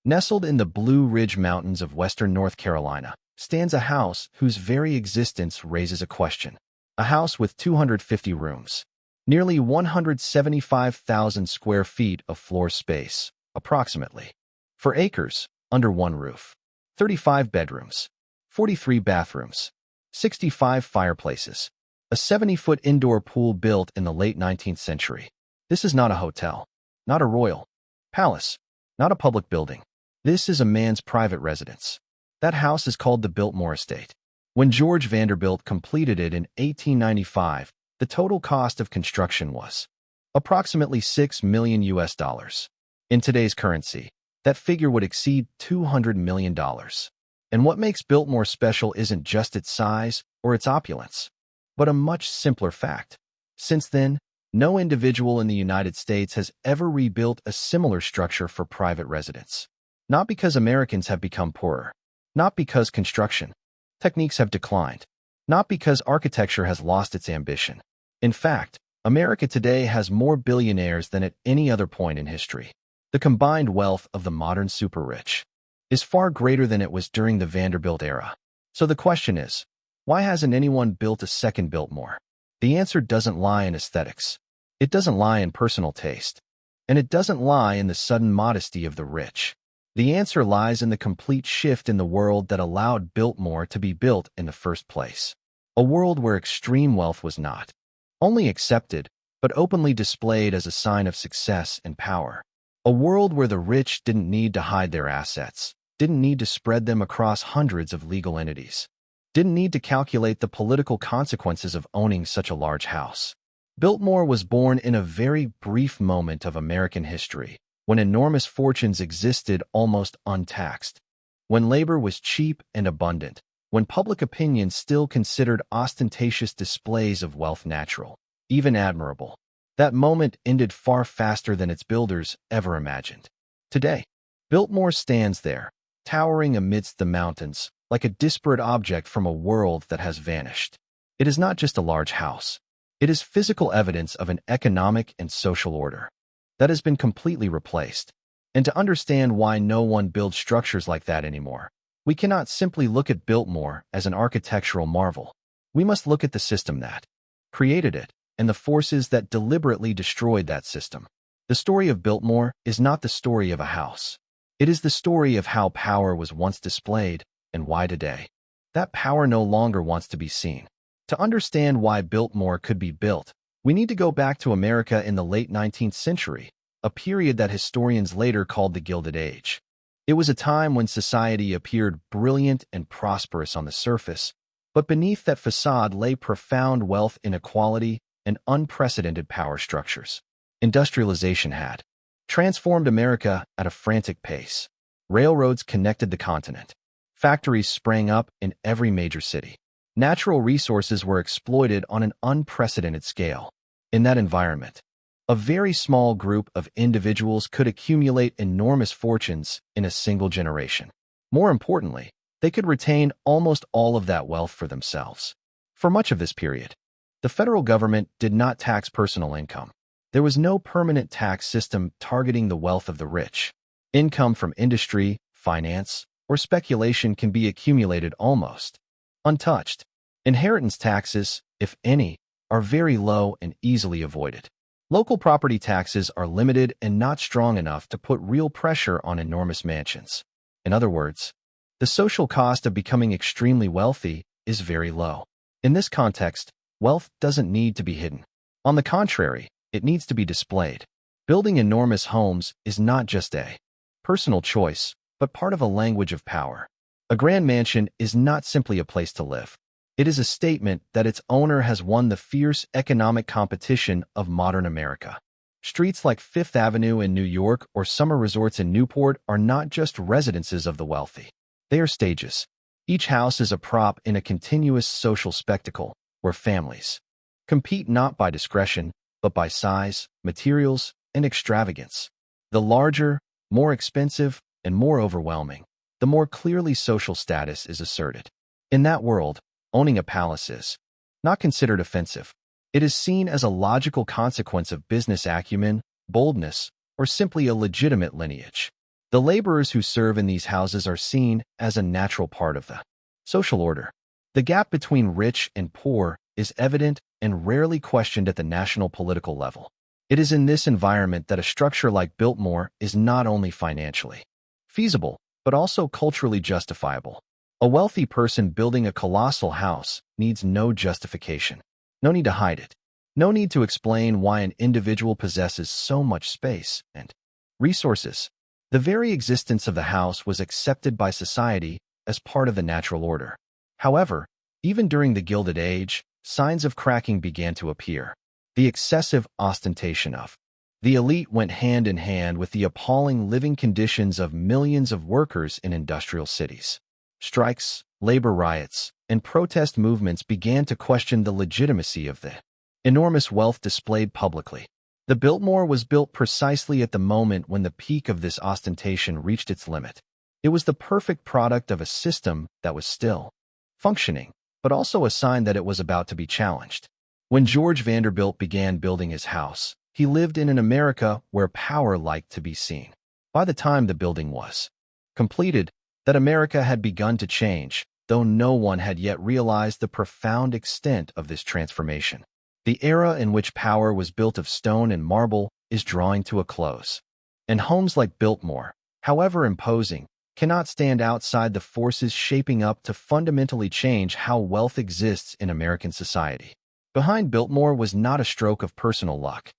Nestled in the Blue Ridge Mountains of western North Carolina stands a house whose very existence raises a question. A house with 250 rooms, nearly 175,000 square feet of floor space, approximately, for acres under one roof. 35 bedrooms, 43 bathrooms, 65 fireplaces, a 70-foot indoor pool built in the late 19th century. This is not a hotel, not a royal palace, not a public building. This is a man's private residence. That house is called the Biltmore Estate. When George Vanderbilt completed it in 1895, the total cost of construction was approximately $6 million US. In today's currency, that figure would exceed $200 million. And what makes Biltmore special isn't just its size or its opulence, but a much simpler fact. Since then, no individual in the United States has ever rebuilt a similar structure for private residence. Not because Americans have become poorer, not because construction techniques have declined, not because architecture has lost its ambition. In fact, America today has more billionaires than at any other point in history. The combined wealth of the modern super-rich is far greater than it was during the Vanderbilt era. So the question is, why hasn't anyone built a second Biltmore? The answer doesn't lie in aesthetics. It doesn't lie in personal taste. And it doesn't lie in the sudden modesty of the rich. The answer lies in the complete shift in the world that allowed Biltmore to be built in the first place. A world where extreme wealth was not only accepted, but openly displayed as a sign of success and power. A world where the rich didn't need to hide their assets, didn't need to spread them across hundreds of legal entities, didn't need to calculate the political consequences of owning such a large house. Biltmore was born in a very brief moment of American history, when enormous fortunes existed almost untaxed, when labor was cheap and abundant, when public opinion still considered ostentatious displays of wealth natural, even admirable. That moment ended far faster than its builders ever imagined. Today, Biltmore stands there, towering amidst the mountains, like a disparate object from a world that has vanished. It is not just a large house. It is physical evidence of an economic and social order that has been completely replaced. And to understand why no one builds structures like that anymore, we cannot simply look at Biltmore as an architectural marvel. We must look at the system that created it and the forces that deliberately destroyed that system. The story of Biltmore is not the story of a house. It is the story of how power was once displayed and why today that power no longer wants to be seen. To understand why Biltmore could be built, we need to go back to America in the late 19th century, a period that historians later called the Gilded Age. It was a time when society appeared brilliant and prosperous on the surface, but beneath that facade lay profound wealth inequality and unprecedented power structures. Industrialization had transformed America at a frantic pace. Railroads connected the continent. Factories sprang up in every major city. Natural resources were exploited on an unprecedented scale. In that environment, a very small group of individuals could accumulate enormous fortunes in a single generation. More importantly, they could retain almost all of that wealth for themselves. For much of this period, the federal government did not tax personal income. There was no permanent tax system targeting the wealth of the rich. Income from industry, finance, or speculation can be accumulated almost untouched. Inheritance taxes, if any, are very low and easily avoided. Local property taxes are limited and not strong enough to put real pressure on enormous mansions. In other words, the social cost of becoming extremely wealthy is very low. In this context, wealth doesn't need to be hidden. On the contrary, it needs to be displayed. Building enormous homes is not just a personal choice, but part of a language of power. A grand mansion is not simply a place to live. It is a statement that its owner has won the fierce economic competition of modern America. Streets like Fifth Avenue in New York or summer resorts in Newport are not just residences of the wealthy. They are stages. Each house is a prop in a continuous social spectacle where families compete not by discretion, but by size, materials, and extravagance. The larger, more expensive, and more overwhelming, the more clearly social status is asserted. In that world, owning a palace is not considered offensive. It is seen as a logical consequence of business acumen, boldness, or simply a legitimate lineage. The laborers who serve in these houses are seen as a natural part of the social order. The gap between rich and poor is evident and rarely questioned at the national political level. It is in this environment that a structure like Biltmore is not only financially feasible, but also culturally justifiable. A wealthy person building a colossal house needs no justification. No need to hide it. No need to explain why an individual possesses so much space and resources. The very existence of the house was accepted by society as part of the natural order. However, even during the Gilded Age, signs of cracking began to appear. The excessive ostentation of the elite went hand in hand with the appalling living conditions of millions of workers in industrial cities. Strikes, labor riots, and protest movements began to question the legitimacy of the enormous wealth displayed publicly. The Biltmore was built precisely at the moment when the peak of this ostentation reached its limit. It was the perfect product of a system that was still functioning, but also a sign that it was about to be challenged. When George Vanderbilt began building his house, he lived in an America where power liked to be seen. By the time the building was completed, that America had begun to change, though no one had yet realized the profound extent of this transformation. The era in which power was built of stone and marble is drawing to a close. And homes like Biltmore, however imposing, cannot stand outside the forces shaping up to fundamentally change how wealth exists in American society. Behind Biltmore was not a stroke of personal luck,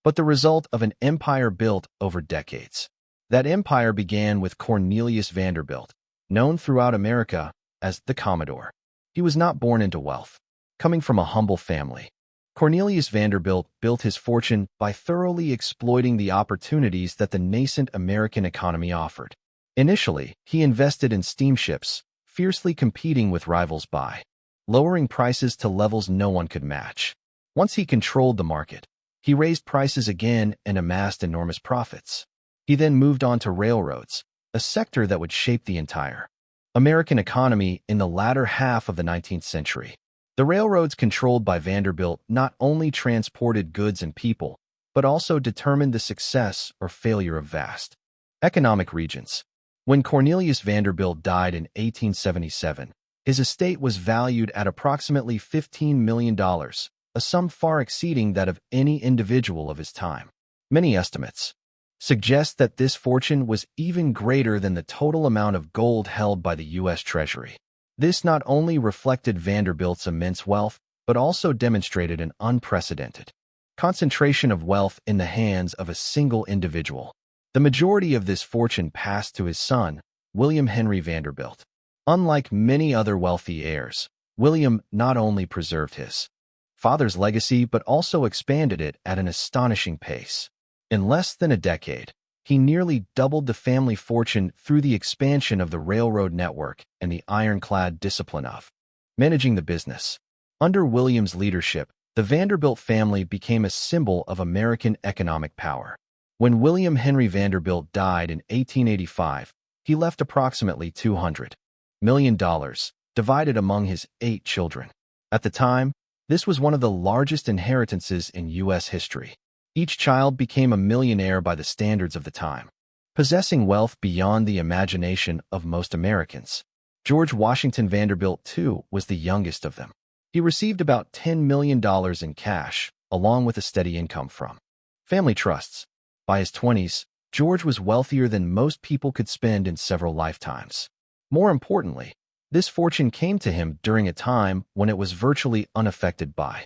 but the result of an empire built over decades. That empire began with Cornelius Vanderbilt, known throughout America as the Commodore. He was not born into wealth. Coming from a humble family, Cornelius Vanderbilt built his fortune by thoroughly exploiting the opportunities that the nascent American economy offered. Initially, he invested in steamships, fiercely competing with rivals by lowering prices to levels no one could match. Once he controlled the market, he raised prices again and amassed enormous profits. He then moved on to railroads, a sector that would shape the entire American economy in the latter half of the 19th century. The railroads controlled by Vanderbilt not only transported goods and people, but also determined the success or failure of vast economic regions. When Cornelius Vanderbilt died in 1877, his estate was valued at approximately $15 million, a sum far exceeding that of any individual of his time. Many estimates suggest that this fortune was even greater than the total amount of gold held by the U.S. Treasury. This not only reflected Vanderbilt's immense wealth, but also demonstrated an unprecedented concentration of wealth in the hands of a single individual. The majority of this fortune passed to his son, William Henry Vanderbilt. Unlike many other wealthy heirs, William not only preserved his father's legacy but also expanded it at an astonishing pace. In less than a decade, he nearly doubled the family fortune through the expansion of the railroad network and the ironclad discipline of managing the business. Under William's leadership, the Vanderbilt family became a symbol of American economic power. When William Henry Vanderbilt died in 1885, he left approximately $200 million, divided among his 8 children. At the time, this was one of the largest inheritances in U.S. history. Each child became a millionaire by the standards of the time, possessing wealth beyond the imagination of most Americans. George Washington Vanderbilt, too, was the youngest of them. He received about $10 million in cash, along with a steady income from family trusts. By his 20s, George was wealthier than most people could spend in several lifetimes. More importantly, this fortune came to him during a time when it was virtually unaffected by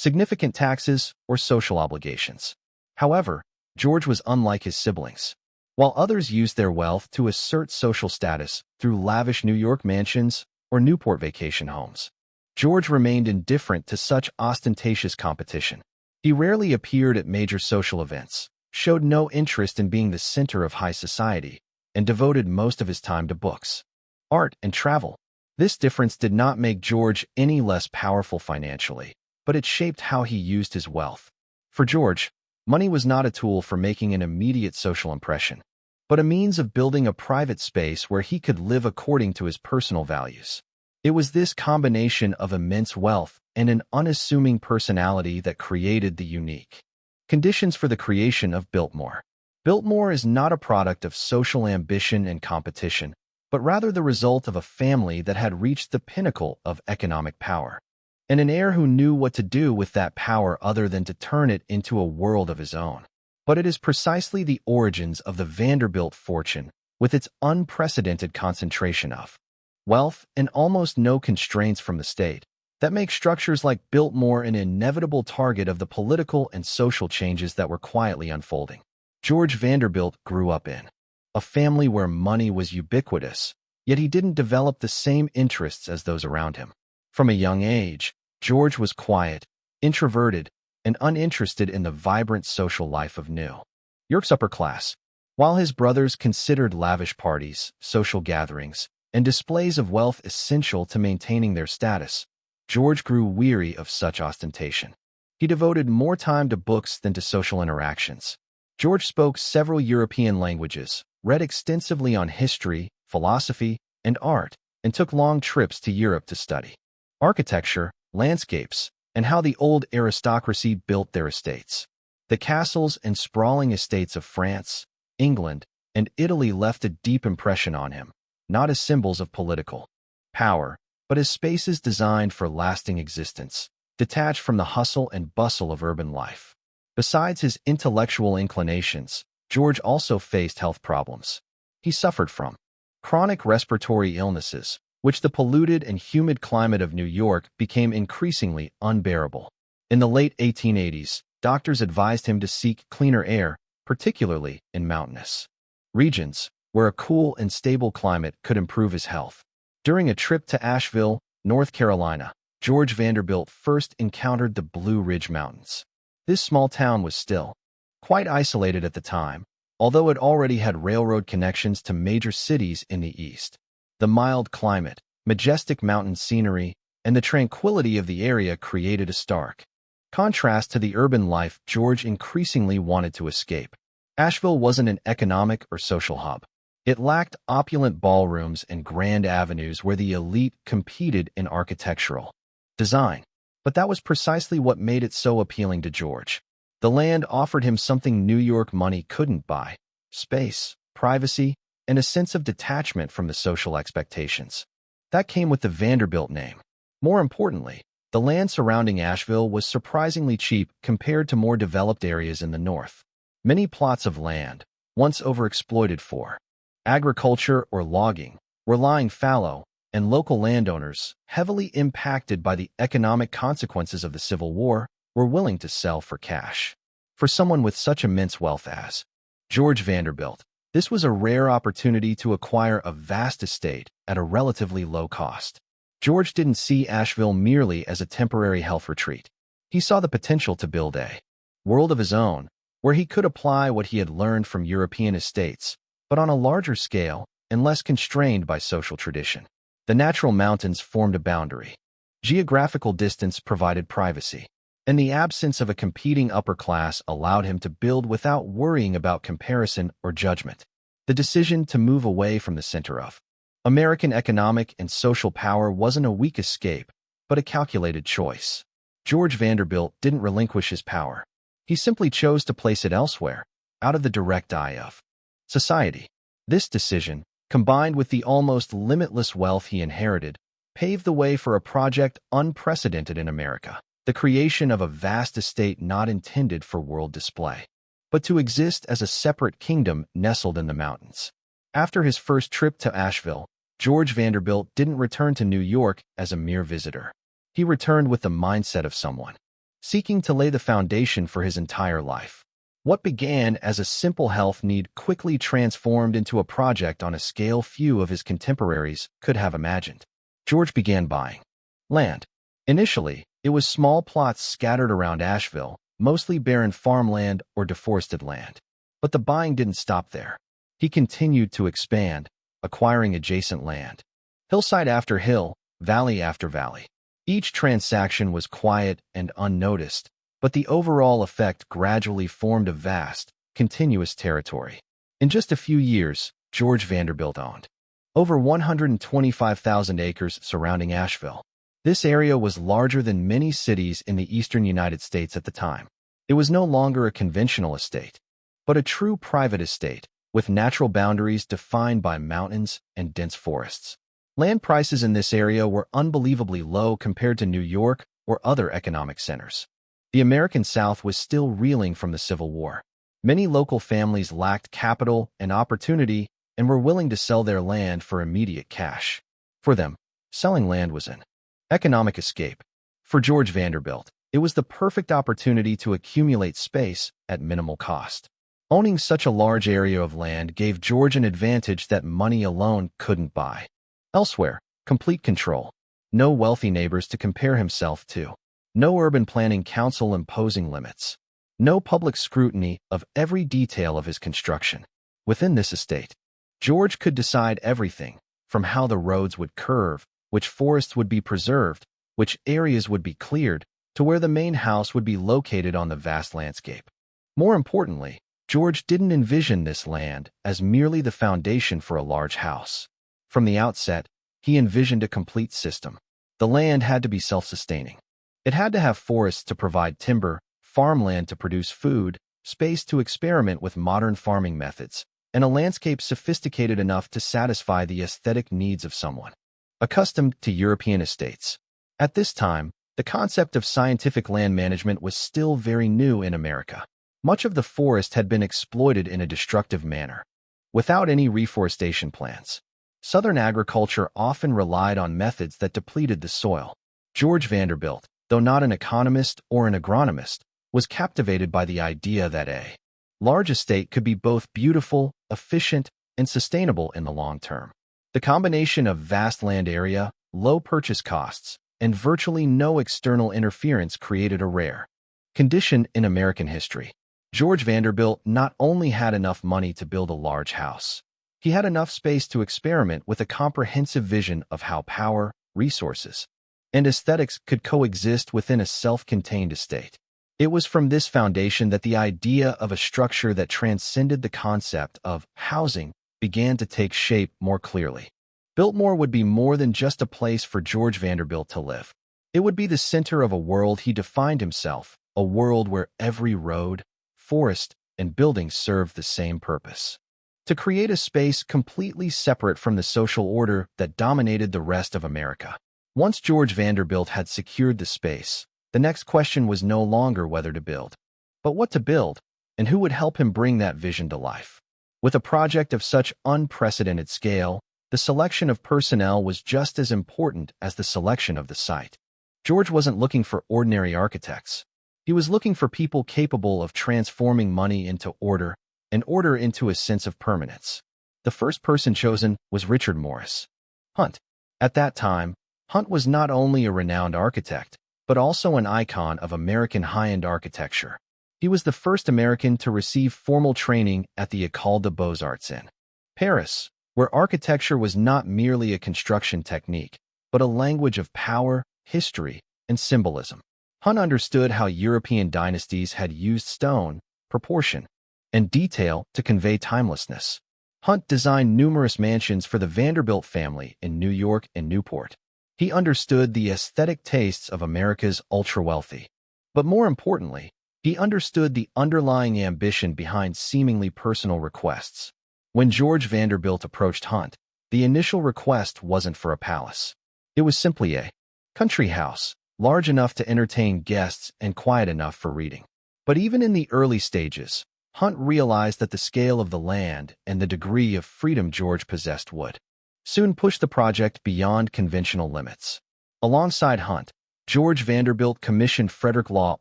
significant taxes or social obligations. However, George was unlike his siblings. While others used their wealth to assert social status through lavish New York mansions or Newport vacation homes, George remained indifferent to such ostentatious competition. He rarely appeared at major social events, showed no interest in being the center of high society, and devoted most of his time to books, art, and travel. This difference did not make George any less powerful financially, but it shaped how he used his wealth. For George, money was not a tool for making an immediate social impression, but a means of building a private space where he could live according to his personal values. It was this combination of immense wealth and an unassuming personality that created the unique conditions for the creation of Biltmore. Biltmore is not a product of social ambition and competition, but rather the result of a family that had reached the pinnacle of economic power, and an heir who knew what to do with that power other than to turn it into a world of his own. But it is precisely the origins of the Vanderbilt fortune, with its unprecedented concentration of wealth and almost no constraints from the state, that make structures like Biltmore an inevitable target of the political and social changes that were quietly unfolding. George Vanderbilt grew up in a family where money was ubiquitous, yet he didn't develop the same interests as those around him. From a young age, George was quiet, introverted, and uninterested in the vibrant social life of New York's upper class. While his brothers considered lavish parties, social gatherings, and displays of wealth essential to maintaining their status, George grew weary of such ostentation. He devoted more time to books than to social interactions. George spoke several European languages, read extensively on history, philosophy, and art, and took long trips to Europe to study architecture, landscapes, and how the old aristocracy built their estates. The castles and sprawling estates of France, England, and Italy left a deep impression on him, not as symbols of political power, but as spaces designed for lasting existence, detached from the hustle and bustle of urban life. Besides his intellectual inclinations, George also faced health problems. He suffered from chronic respiratory illnesses, which the polluted and humid climate of New York became increasingly unbearable. In the late 1880s, doctors advised him to seek cleaner air, particularly in mountainous regions, where a cool and stable climate could improve his health. During a trip to Asheville, North Carolina, George Vanderbilt first encountered the Blue Ridge Mountains. This small town was still quite isolated at the time, although it already had railroad connections to major cities in the east. The mild climate, majestic mountain scenery, and the tranquility of the area created a stark contrast to the urban life George increasingly wanted to escape. Asheville wasn't an economic or social hub. It lacked opulent ballrooms and grand avenues where the elite competed in architectural design. But that was precisely what made it so appealing to George. The land offered him something New York money couldn't buy: space, privacy, and a sense of detachment from the social expectations. That came with the Vanderbilt name. More importantly, the land surrounding Asheville was surprisingly cheap compared to more developed areas in the north. Many plots of land, once overexploited for agriculture or logging, were lying fallow, and local landowners, heavily impacted by the economic consequences of the Civil War, were willing to sell for cash. For someone with such immense wealth as George Vanderbilt, this was a rare opportunity to acquire a vast estate at a relatively low cost. George didn't see Asheville merely as a temporary health retreat. He saw the potential to build a world of his own, where he could apply what he had learned from European estates, but on a larger scale and less constrained by social tradition. The natural mountains formed a boundary. Geographical distance provided privacy, and the absence of a competing upper class allowed him to build without worrying about comparison or judgment. The decision to move away from the center of American economic and social power wasn't a weak escape, but a calculated choice. George Vanderbilt didn't relinquish his power. He simply chose to place it elsewhere, out of the direct eye of society. This decision, combined with the almost limitless wealth he inherited, paved the way for a project unprecedented in America: the creation of a vast estate not intended for world display, but to exist as a separate kingdom nestled in the mountains. After his first trip to Asheville, George Vanderbilt didn't return to New York as a mere visitor. He returned with the mindset of someone seeking to lay the foundation for his entire life. What began as a simple health need quickly transformed into a project on a scale few of his contemporaries could have imagined. George began buying land. Initially, it was small plots scattered around Asheville, mostly barren farmland or deforested land. But the buying didn't stop there. He continued to expand, acquiring adjacent land. Hillside after hill, valley after valley. Each transaction was quiet and unnoticed, but the overall effect gradually formed a vast, continuous territory. In just a few years, George Vanderbilt owned over 125,000 acres surrounding Asheville. This area was larger than many cities in the eastern United States at the time. It was no longer a conventional estate. but a true private estate, with natural boundaries defined by mountains and dense forests. Land prices in this area were unbelievably low compared to New York or other economic centers. The American South was still reeling from the Civil War. Many local families lacked capital and opportunity and were willing to sell their land for immediate cash. For them, selling land was an economic escape. For George Vanderbilt, it was the perfect opportunity to accumulate space at minimal cost. Owning such a large area of land gave George an advantage that money alone couldn't buy. Elsewhere, complete control. No wealthy neighbors to compare himself to. No urban planning council imposing limits. No public scrutiny of every detail of his construction. Within this estate, George could decide everything, from how the roads would curve, which forests would be preserved, which areas would be cleared, to where the main house would be located on the vast landscape. More importantly, George didn't envision this land as merely the foundation for a large house. From the outset, he envisioned a complete system. The land had to be self-sustaining. It had to have forests to provide timber, farmland to produce food, space to experiment with modern farming methods, and a landscape sophisticated enough to satisfy the aesthetic needs of someone accustomed to European estates. At this time, the concept of scientific land management was still very new in America. Much of the forest had been exploited in a destructive manner, without any reforestation plans. Southern agriculture often relied on methods that depleted the soil. George Vanderbilt, though not an economist or an agronomist, was captivated by the idea that a large estate could be both beautiful, efficient, and sustainable in the long term. The combination of vast land area, low purchase costs, and virtually no external interference created a rare condition in American history. George Vanderbilt not only had enough money to build a large house, he had enough space to experiment with a comprehensive vision of how power, resources, and aesthetics could coexist within a self-contained estate. It was from this foundation that the idea of a structure that transcended the concept of housing began to take shape more clearly. Biltmore would be more than just a place for George Vanderbilt to live. It would be the center of a world he defined himself, a world where every road, forest, and building served the same purpose: to create a space completely separate from the social order that dominated the rest of America. Once George Vanderbilt had secured the space, the next question was no longer whether to build, but what to build, and who would help him bring that vision to life. With a project of such unprecedented scale, the selection of personnel was just as important as the selection of the site. George wasn't looking for ordinary architects. He was looking for people capable of transforming money into order, and order into a sense of permanence. The first person chosen was Richard Morris Hunt. At that time, Hunt was not only a renowned architect, but also an icon of American high-end architecture. He was the first American to receive formal training at the École des Beaux-Arts in Paris, where architecture was not merely a construction technique, but a language of power, history, and symbolism. Hunt understood how European dynasties had used stone, proportion, and detail to convey timelessness. Hunt designed numerous mansions for the Vanderbilt family in New York and Newport. He understood the aesthetic tastes of America's ultra-wealthy. But more importantly, he understood the underlying ambition behind seemingly personal requests. When George Vanderbilt approached Hunt, the initial request wasn't for a palace. It was simply a country house, large enough to entertain guests and quiet enough for reading. But even in the early stages, Hunt realized that the scale of the land and the degree of freedom George possessed would soon push the project beyond conventional limits. Alongside Hunt, George Vanderbilt commissioned Frederick Law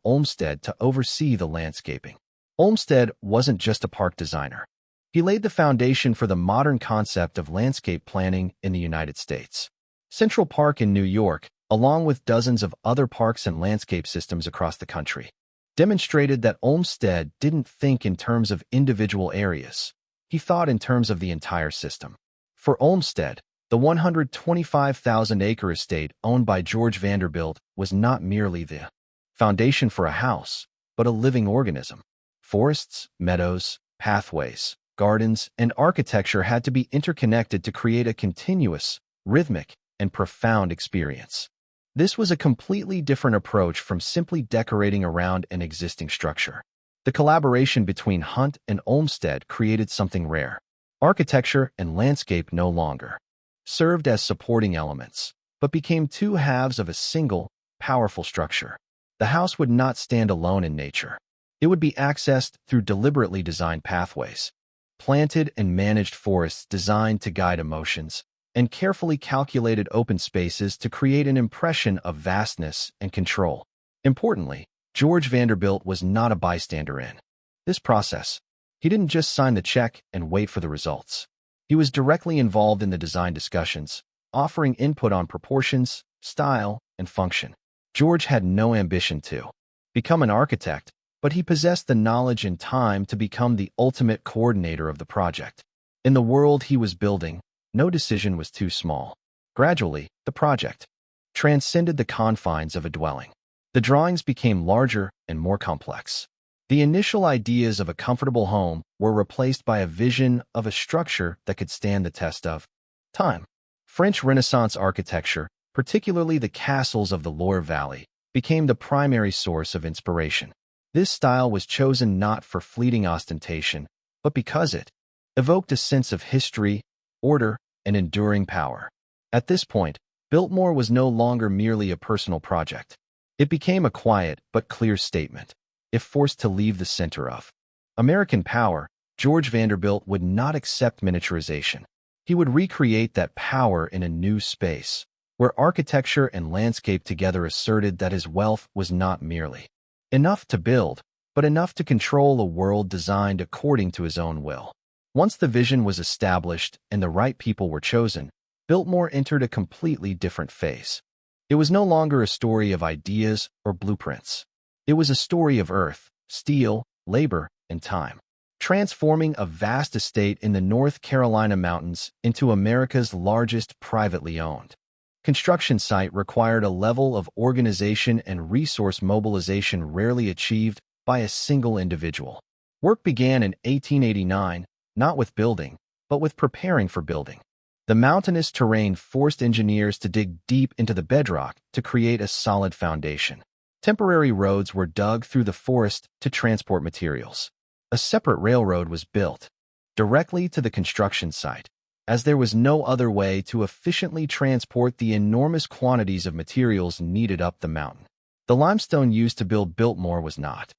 Olmsted to oversee the landscaping. Olmsted wasn't just a park designer. He laid the foundation for the modern concept of landscape planning in the United States. Central Park in New York, along with dozens of other parks and landscape systems across the country, demonstrated that Olmsted didn't think in terms of individual areas. He thought in terms of the entire system. For Olmsted, the 125,000-acre estate owned by George Vanderbilt was not merely the foundation for a house, but a living organism. Forests, meadows, pathways, gardens, and architecture had to be interconnected to create a continuous, rhythmic, and profound experience. This was a completely different approach from simply decorating around an existing structure. The The collaboration between Hunt and Olmsted created something rare. Architecture and landscape no longer served as supporting elements, but became two halves of a single, powerful structure. The house would not stand alone in nature. It would be accessed through deliberately designed pathways, planted and managed forests designed to guide emotions, and carefully calculated open spaces to create an impression of vastness and control. Importantly, George Vanderbilt was not a bystander in this process. He didn't just sign the check and wait for the results. He was directly involved in the design discussions, offering input on proportions, style, and function. George had no ambition to become an architect, but he possessed the knowledge and time to become the ultimate coordinator of the project. In the world he was building, no decision was too small. Gradually, the project transcended the confines of a dwelling. The drawings became larger and more complex. The initial ideas of a comfortable home were replaced by a vision of a structure that could stand the test of time. French Renaissance architecture, particularly the castles of the Loire Valley, became the primary source of inspiration. This style was chosen not for fleeting ostentation, but because it evoked a sense of history, order, and enduring power. At this point, Biltmore was no longer merely a personal project. It became a quiet but clear statement. If forced to leave the center of American power, George Vanderbilt would not accept miniaturization. He would recreate that power in a new space, where architecture and landscape together asserted that his wealth was not merely enough to build, but enough to control a world designed according to his own will. Once the vision was established and the right people were chosen, Biltmore entered a completely different phase. It was no longer a story of ideas or blueprints. It was a story of earth, steel, labor, and time, transforming a vast estate in the North Carolina mountains into America's largest privately owned construction site. Required a level of organization and resource mobilization rarely achieved by a single individual. Work began in 1889, not with building, but with preparing for building. The mountainous terrain forced engineers to dig deep into the bedrock to create a solid foundation. Temporary roads were dug through the forest to transport materials. A separate railroad was built directly to the construction site, as there was no other way to efficiently transport the enormous quantities of materials needed up the mountain. The limestone used to build Biltmore was not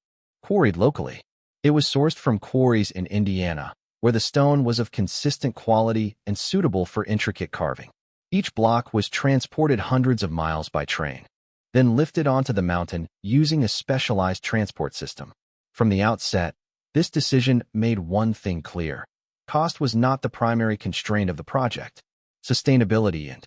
quarried locally. It was sourced from quarries in Indiana, where the stone was of consistent quality and suitable for intricate carving. Each block was transported hundreds of miles by train, then lifted onto the mountain using a specialized transport system. From the outset, this decision made one thing clear. Cost was not the primary constraint of the project. Sustainability and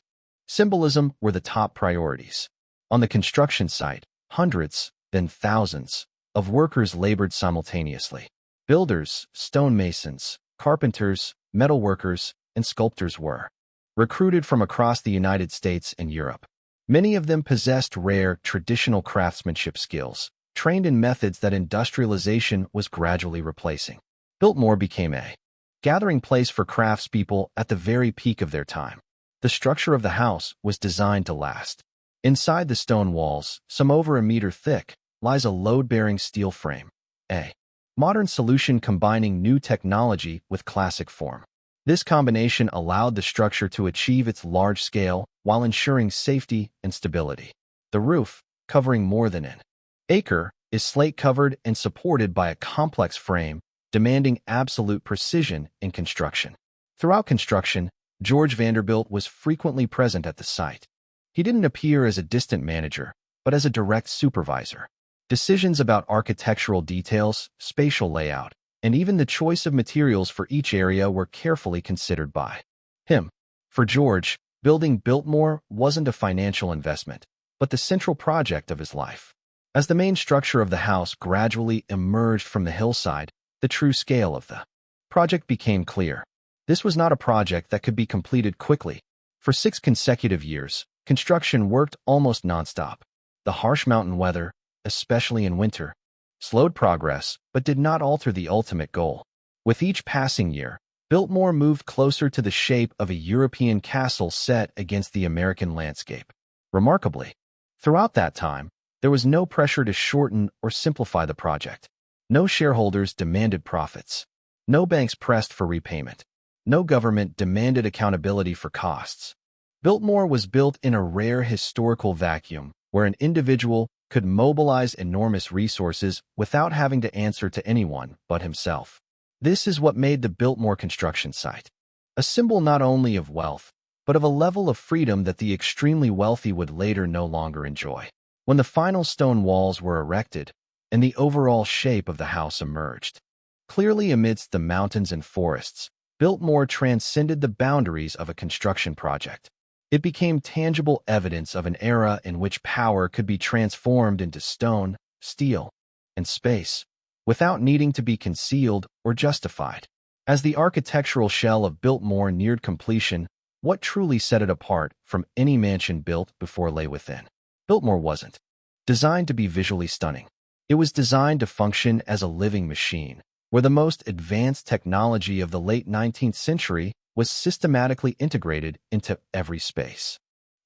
symbolism were the top priorities. On the construction site, hundreds, then thousands, of workers labored simultaneously. Builders, stonemasons, carpenters, metalworkers, and sculptors were recruited from across the United States and Europe. Many of them possessed rare, traditional craftsmanship skills, trained in methods that industrialization was gradually replacing. Biltmore became a gathering place for craftspeople at the very peak of their time. The structure of the house was designed to last. Inside the stone walls, some over a meter thick, lies a load-bearing steel frame. A modern solution combining new technology with classic form. This combination allowed the structure to achieve its large scale while ensuring safety and stability. The roof, covering more than an acre, is slate-covered and supported by a complex frame, demanding absolute precision in construction. Throughout construction, George Vanderbilt was frequently present at the site. He didn't appear as a distant manager, but as a direct supervisor. Decisions about architectural details, spatial layout, and even the choice of materials for each area were carefully considered by him. For George, building Biltmore wasn't a financial investment, but the central project of his life. As the main structure of the house gradually emerged from the hillside, the true scale of the project became clear. This was not a project that could be completed quickly. For 6 consecutive years, construction worked almost nonstop. The harsh mountain weather, especially in winter, slowed progress but did not alter the ultimate goal. With each passing year, Biltmore moved closer to the shape of a European castle set against the American landscape. Remarkably, throughout that time, there was no pressure to shorten or simplify the project. No shareholders demanded profits. No banks pressed for repayment. No government demanded accountability for costs. Biltmore was built in a rare historical vacuum where an individual could mobilize enormous resources without having to answer to anyone but himself. This is what made the Biltmore construction site a symbol not only of wealth, but of a level of freedom that the extremely wealthy would later no longer enjoy. When the final stone walls were erected and the overall shape of the house emerged, clearly amidst the mountains and forests, Biltmore transcended the boundaries of a construction project. It became tangible evidence of an era in which power could be transformed into stone, steel, and space, without needing to be concealed or justified. As the architectural shell of Biltmore neared completion, what truly set it apart from any mansion built before lay within? Biltmore wasn't designed to be visually stunning. It was designed to function as a living machine, where the most advanced technology of the late 19th century was systematically integrated into every space.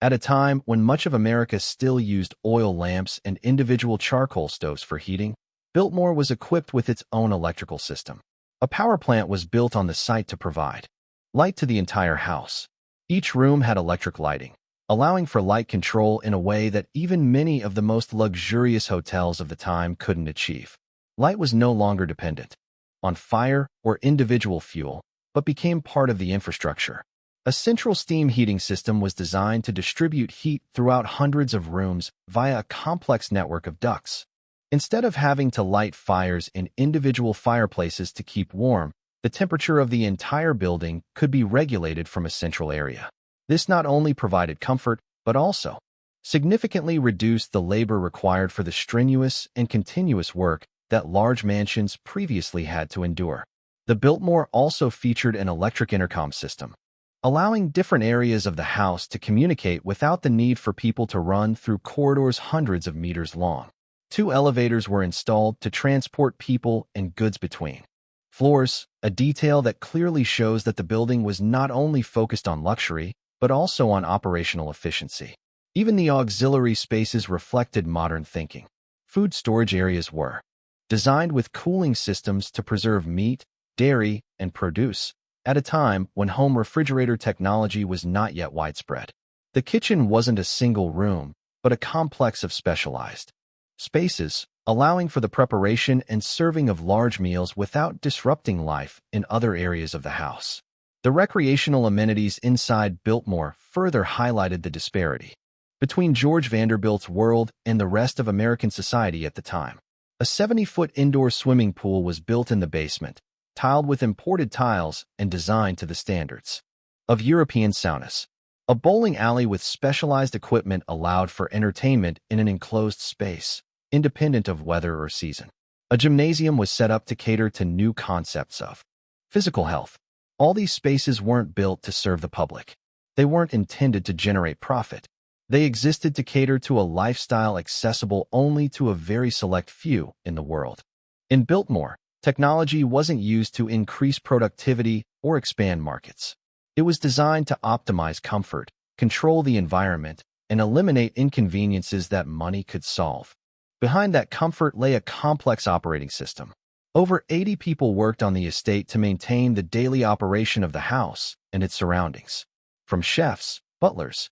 At a time when much of America still used oil lamps and individual charcoal stoves for heating, Biltmore was equipped with its own electrical system. A power plant was built on the site to provide light to the entire house. Each room had electric lighting, allowing for light control in a way that even many of the most luxurious hotels of the time couldn't achieve. Light was no longer dependent on fire or individual fuel, but became part of the infrastructure. A central steam heating system was designed to distribute heat throughout hundreds of rooms via a complex network of ducts. Instead of having to light fires in individual fireplaces to keep warm, the temperature of the entire building could be regulated from a central area. This not only provided comfort, but also significantly reduced the labor required for the strenuous and continuous work that large mansions previously had to endure. The Biltmore also featured an electric intercom system, allowing different areas of the house to communicate without the need for people to run through corridors hundreds of meters long. 2 elevators were installed to transport people and goods between floors, a detail that clearly shows that the building was not only focused on luxury, but also on operational efficiency. Even the auxiliary spaces reflected modern thinking. Food storage areas were designed with cooling systems to preserve meat, dairy, and produce, at a time when home refrigerator technology was not yet widespread. The kitchen wasn't a single room, but a complex of specialized spaces, allowing for the preparation and serving of large meals without disrupting life in other areas of the house. The recreational amenities inside Biltmore further highlighted the disparity between George Vanderbilt's world and the rest of American society at the time. A 70-foot indoor swimming pool was built in the basement, tiled with imported tiles and designed to the standards of European saunas. A bowling alley with specialized equipment allowed for entertainment in an enclosed space, independent of weather or season. A gymnasium was set up to cater to new concepts of physical health. All these spaces weren't built to serve the public. They weren't intended to generate profit. They existed to cater to a lifestyle accessible only to a very select few in the world. In Biltmore, technology wasn't used to increase productivity or expand markets. It was designed to optimize comfort, control the environment, and eliminate inconveniences that money could solve. Behind that comfort lay a complex operating system. Over 80 people worked on the estate to maintain the daily operation of the house and its surroundings. From chefs, butlers,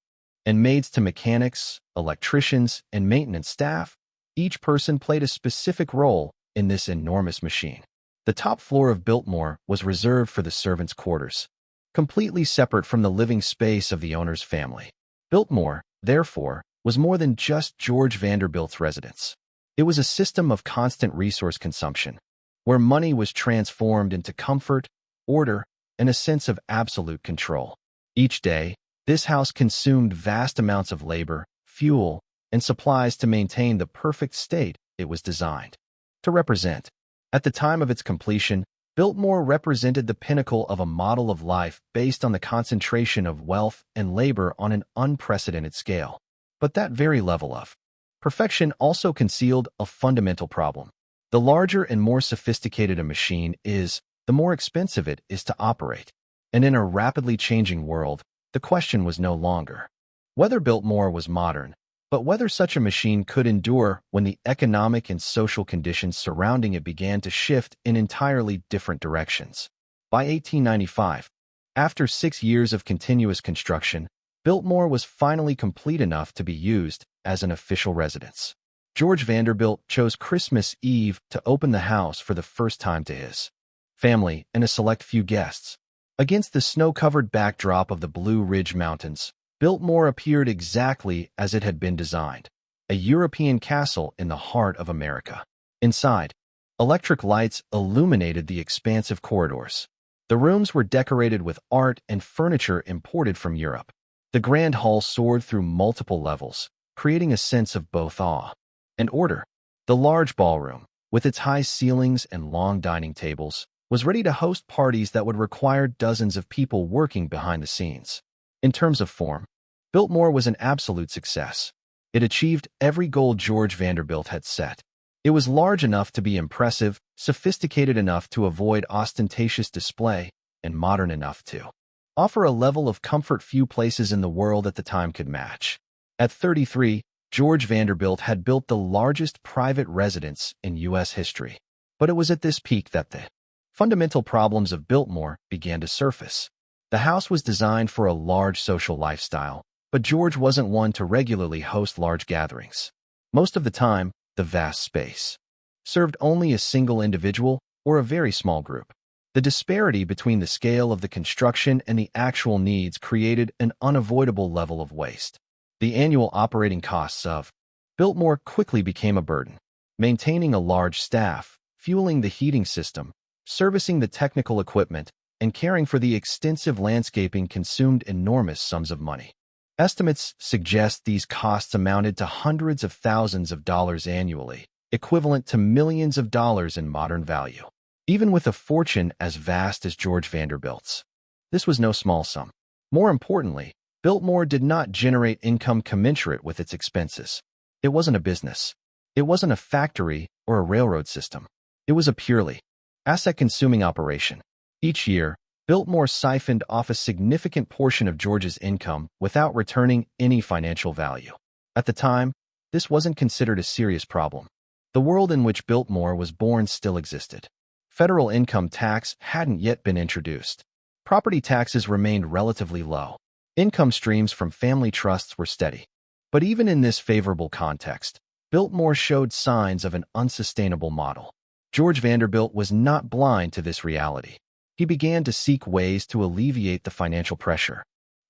and maids to mechanics, electricians, and maintenance staff, each person played a specific role in this enormous machine. The top floor of Biltmore was reserved for the servants' quarters, completely separate from the living space of the owner's family. Biltmore, therefore, was more than just George Vanderbilt's residence. It was a system of constant resource consumption, where money was transformed into comfort, order, and a sense of absolute control. Each day, this house consumed vast amounts of labor, fuel, and supplies to maintain the perfect state it was designed to represent. At the time of its completion, Biltmore represented the pinnacle of a model of life based on the concentration of wealth and labor on an unprecedented scale. But that very level of perfection also concealed a fundamental problem. The larger and more sophisticated a machine is, the more expensive it is to operate. And in a rapidly changing world, the question was no longer whether Biltmore was modern, But whether such a machine could endure when the economic and social conditions surrounding it began to shift in entirely different directions. By 1895, after 6 years of continuous construction, Biltmore was finally complete enough to be used as an official residence. George Vanderbilt chose Christmas Eve to open the house for the first time to his family and a select few guests. Against the snow-covered backdrop of the Blue Ridge Mountains, Biltmore appeared exactly as it had been designed, a European castle in the heart of America. Inside, electric lights illuminated the expansive corridors. The rooms were decorated with art and furniture imported from Europe. The grand hall soared through multiple levels, creating a sense of both awe and order. The large ballroom, with its high ceilings and long dining tables, was ready to host parties that would require dozens of people working behind the scenes. In terms of form, Biltmore was an absolute success. It achieved every goal George Vanderbilt had set. It was large enough to be impressive, sophisticated enough to avoid ostentatious display, and modern enough to offer a level of comfort few places in the world at the time could match. At 33, George Vanderbilt had built the largest private residence in U.S. history. But it was at this peak that the fundamental problems of Biltmore began to surface. The house was designed for a large social lifestyle, but George wasn't one to regularly host large gatherings. Most of the time, the vast space served only a single individual or a very small group. The disparity between the scale of the construction and the actual needs created an unavoidable level of waste. The annual operating costs of Biltmore quickly became a burden. Maintaining a large staff, fueling the heating system, servicing the technical equipment, and caring for the extensive landscaping consumed enormous sums of money. Estimates suggest these costs amounted to hundreds of thousands of dollars annually, equivalent to millions of dollars in modern value. Even with a fortune as vast as George Vanderbilt's, this was no small sum. More importantly, Biltmore did not generate income commensurate with its expenses. It wasn't a business. It wasn't a factory or a railroad system. It was a purely asset-consuming operation. Each year, Biltmore siphoned off a significant portion of George's income without returning any financial value. At the time, this wasn't considered a serious problem. The world in which Biltmore was born still existed. Federal income tax hadn't yet been introduced. Property taxes remained relatively low. Income streams from family trusts were steady. But even in this favorable context, Biltmore showed signs of an unsustainable model. George Vanderbilt was not blind to this reality. He began to seek ways to alleviate the financial pressure,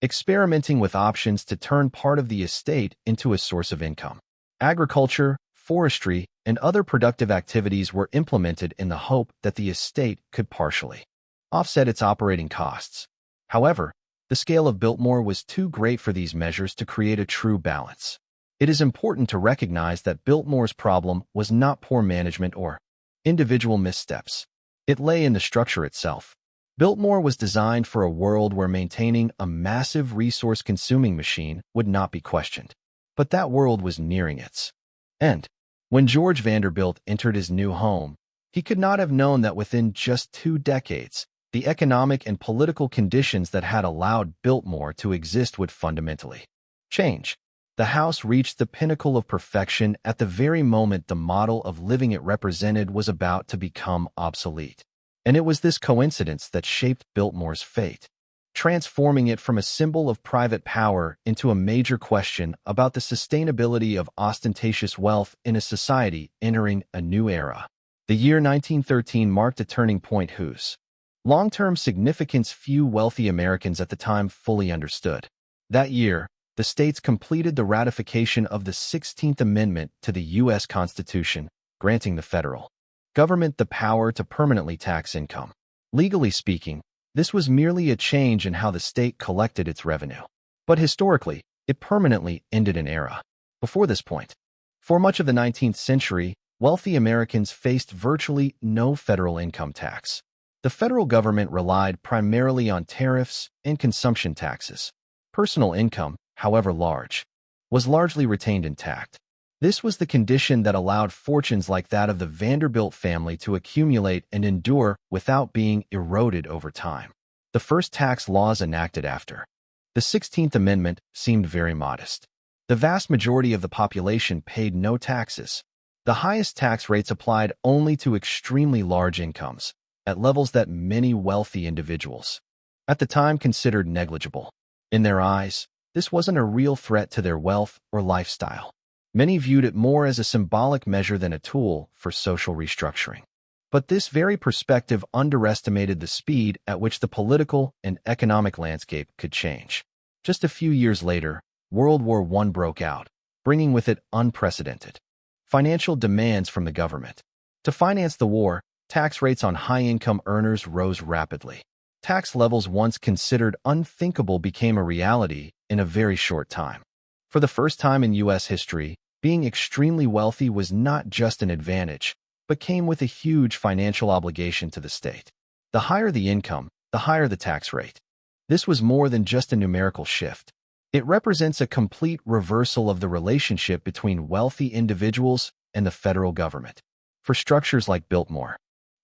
experimenting with options to turn part of the estate into a source of income. Agriculture, forestry, and other productive activities were implemented in the hope that the estate could partially offset its operating costs. However, the scale of Biltmore was too great for these measures to create a true balance. It is important to recognize that Biltmore's problem was not poor management or individual missteps. It lay in the structure itself. Biltmore was designed for a world where maintaining a massive resource-consuming machine would not be questioned. But that world was nearing its end. When George Vanderbilt entered his new home, he could not have known that within just 2 decades, the economic and political conditions that had allowed Biltmore to exist would fundamentally change. The house reached the pinnacle of perfection at the very moment the model of living it represented was about to become obsolete. And it was this coincidence that shaped Biltmore's fate, transforming it from a symbol of private power into a major question about the sustainability of ostentatious wealth in a society entering a new era. The year 1913 marked a turning point whose long-term significance few wealthy Americans at the time fully understood. That year, the states completed the ratification of the 16th Amendment to the U.S. Constitution, granting the federal government the power to permanently tax income. Legally speaking, this was merely a change in how the state collected its revenue. But historically, it permanently ended an era. Before this point, for much of the 19th century, wealthy Americans faced virtually no federal income tax. The federal government relied primarily on tariffs and consumption taxes. Personal income, however large, was largely retained intact. This was the condition that allowed fortunes like that of the Vanderbilt family to accumulate and endure without being eroded over time. The first tax laws enacted after the 16th Amendment seemed very modest. The vast majority of the population paid no taxes. The highest tax rates applied only to extremely large incomes, at levels that many wealthy individuals at the time considered negligible. In their eyes, this wasn't a real threat to their wealth or lifestyle. Many viewed it more as a symbolic measure than a tool for social restructuring. But this very perspective underestimated the speed at which the political and economic landscape could change. Just a few years later, World War I broke out, bringing with it unprecedented financial demands from the government. To finance the war, tax rates on high-income earners rose rapidly. Tax levels once considered unthinkable became a reality in a very short time. For the first time in U.S. history, being extremely wealthy was not just an advantage, but came with a huge financial obligation to the state. The higher the income, the higher the tax rate. This was more than just a numerical shift. It represents a complete reversal of the relationship between wealthy individuals and the federal government. For structures like Biltmore,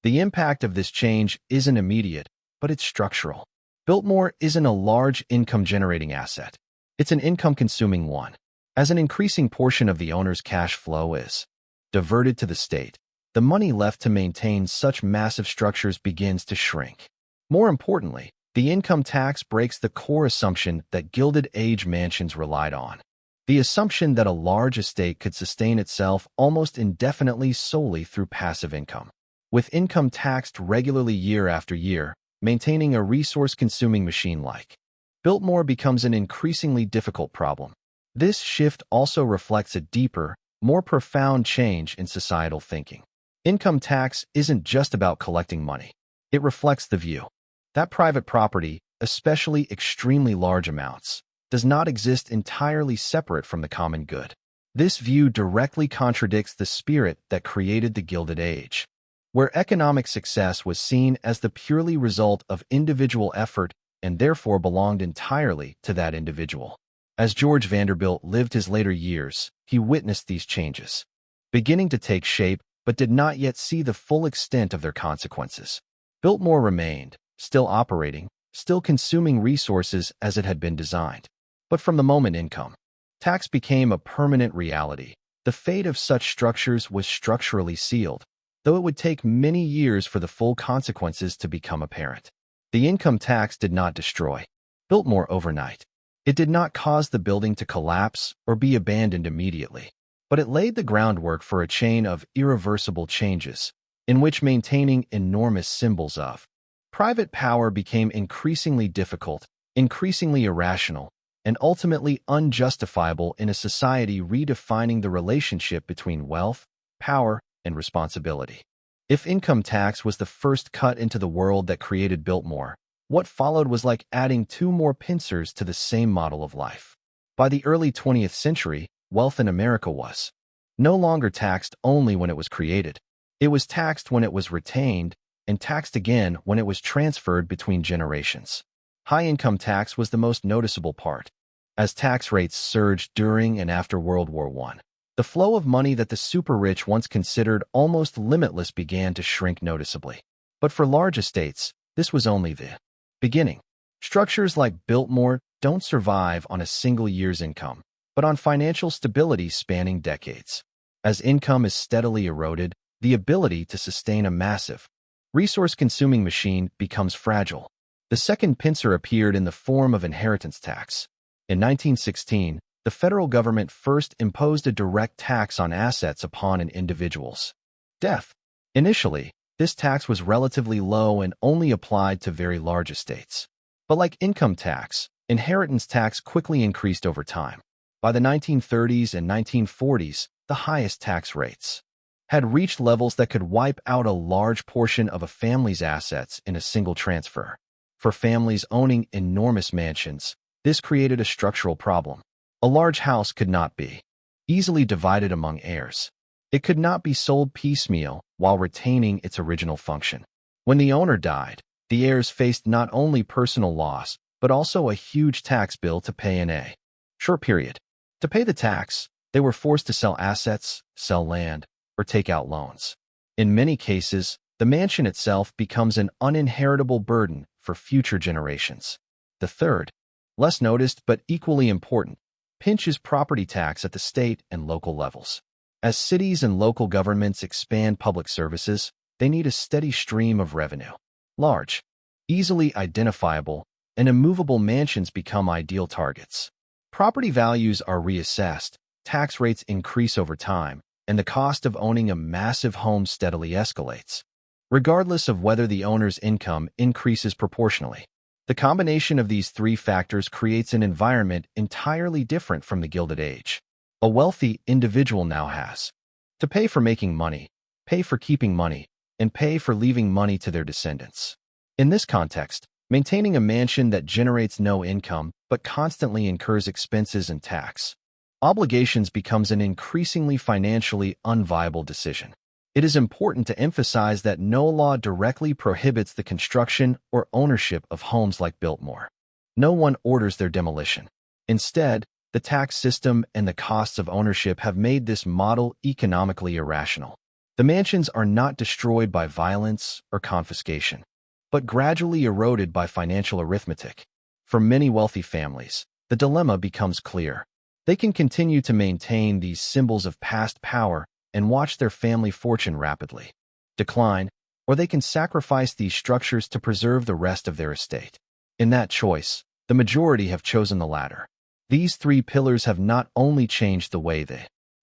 the impact of this change isn't immediate, but it's structural. Biltmore isn't a large income-generating asset. It's an income-consuming one. As an increasing portion of the owner's cash flow is diverted to the state, the money left to maintain such massive structures begins to shrink. More importantly, the income tax breaks the core assumption that Gilded Age mansions relied on. The assumption that a large estate could sustain itself almost indefinitely solely through passive income. With income taxed regularly year after year, maintaining a resource-consuming machine like Biltmore becomes an increasingly difficult problem. This shift also reflects a deeper, more profound change in societal thinking. Income tax isn't just about collecting money. It reflects the view that private property, especially extremely large amounts, does not exist entirely separate from the common good. This view directly contradicts the spirit that created the Gilded Age, where economic success was seen as the purely result of individual effort and therefore belonged entirely to that individual. As George Vanderbilt lived his later years, he witnessed these changes beginning to take shape but did not yet see the full extent of their consequences. Biltmore remained, still operating, still consuming resources as it had been designed. But from the moment income tax became a permanent reality, the fate of such structures was structurally sealed, though it would take many years for the full consequences to become apparent. The income tax did not destroy Biltmore overnight. It did not cause the building to collapse or be abandoned immediately, but it laid the groundwork for a chain of irreversible changes, in which maintaining enormous symbols of private power became increasingly difficult, increasingly irrational, and ultimately unjustifiable in a society redefining the relationship between wealth, power, and responsibility. If income tax was the first cut into the world that created Biltmore, what followed was like adding two more pincers to the same model of life. By the early 20th century, wealth in America was no longer taxed only when it was created. It was taxed when it was retained, and taxed again when it was transferred between generations. High-income tax was the most noticeable part. As tax rates surged during and after World War I, the flow of money that the super-rich once considered almost limitless began to shrink noticeably. But for large estates, this was only the beginning. Structures like Biltmore don't survive on a single year's income, but on financial stability spanning decades. As income is steadily eroded, the ability to sustain a massive, resource-consuming machine becomes fragile. The second pincer appeared in the form of inheritance tax. In 1916, the federal government first imposed a direct tax on assets upon an individual's death. Initially, this tax was relatively low and only applied to very large estates. But like income tax, inheritance tax quickly increased over time. By the 1930s and 1940s, the highest tax rates had reached levels that could wipe out a large portion of a family's assets in a single transfer. For families owning enormous mansions, this created a structural problem. A large house could not be easily divided among heirs. It could not be sold piecemeal while retaining its original function. When the owner died, the heirs faced not only personal loss, but also a huge tax bill to pay in a short period. To pay the tax, they were forced to sell assets, sell land, or take out loans. In many cases, the mansion itself becomes an uninheritable burden for future generations. The third, less noticed but equally important, pinches property tax at the state and local levels. As cities and local governments expand public services, they need a steady stream of revenue. Large, easily identifiable, and immovable mansions become ideal targets. Property values are reassessed, tax rates increase over time, and the cost of owning a massive home steadily escalates, regardless of whether the owner's income increases proportionally. The combination of these three factors creates an environment entirely different from the Gilded Age. A wealthy individual now has to pay for making money, pay for keeping money, and pay for leaving money to their descendants. In this context, maintaining a mansion that generates no income but constantly incurs expenses and tax obligations becomes an increasingly financially unviable decision. It is important to emphasize that no law directly prohibits the construction or ownership of homes like Biltmore. No one orders their demolition. Instead, the tax system and the costs of ownership have made this model economically irrational. The mansions are not destroyed by violence or confiscation, but gradually eroded by financial arithmetic. For many wealthy families, the dilemma becomes clear. They can continue to maintain these symbols of past power and watch their family fortune rapidly decline, or they can sacrifice these structures to preserve the rest of their estate. In that choice, the majority have chosen the latter. These three pillars have not only changed the way the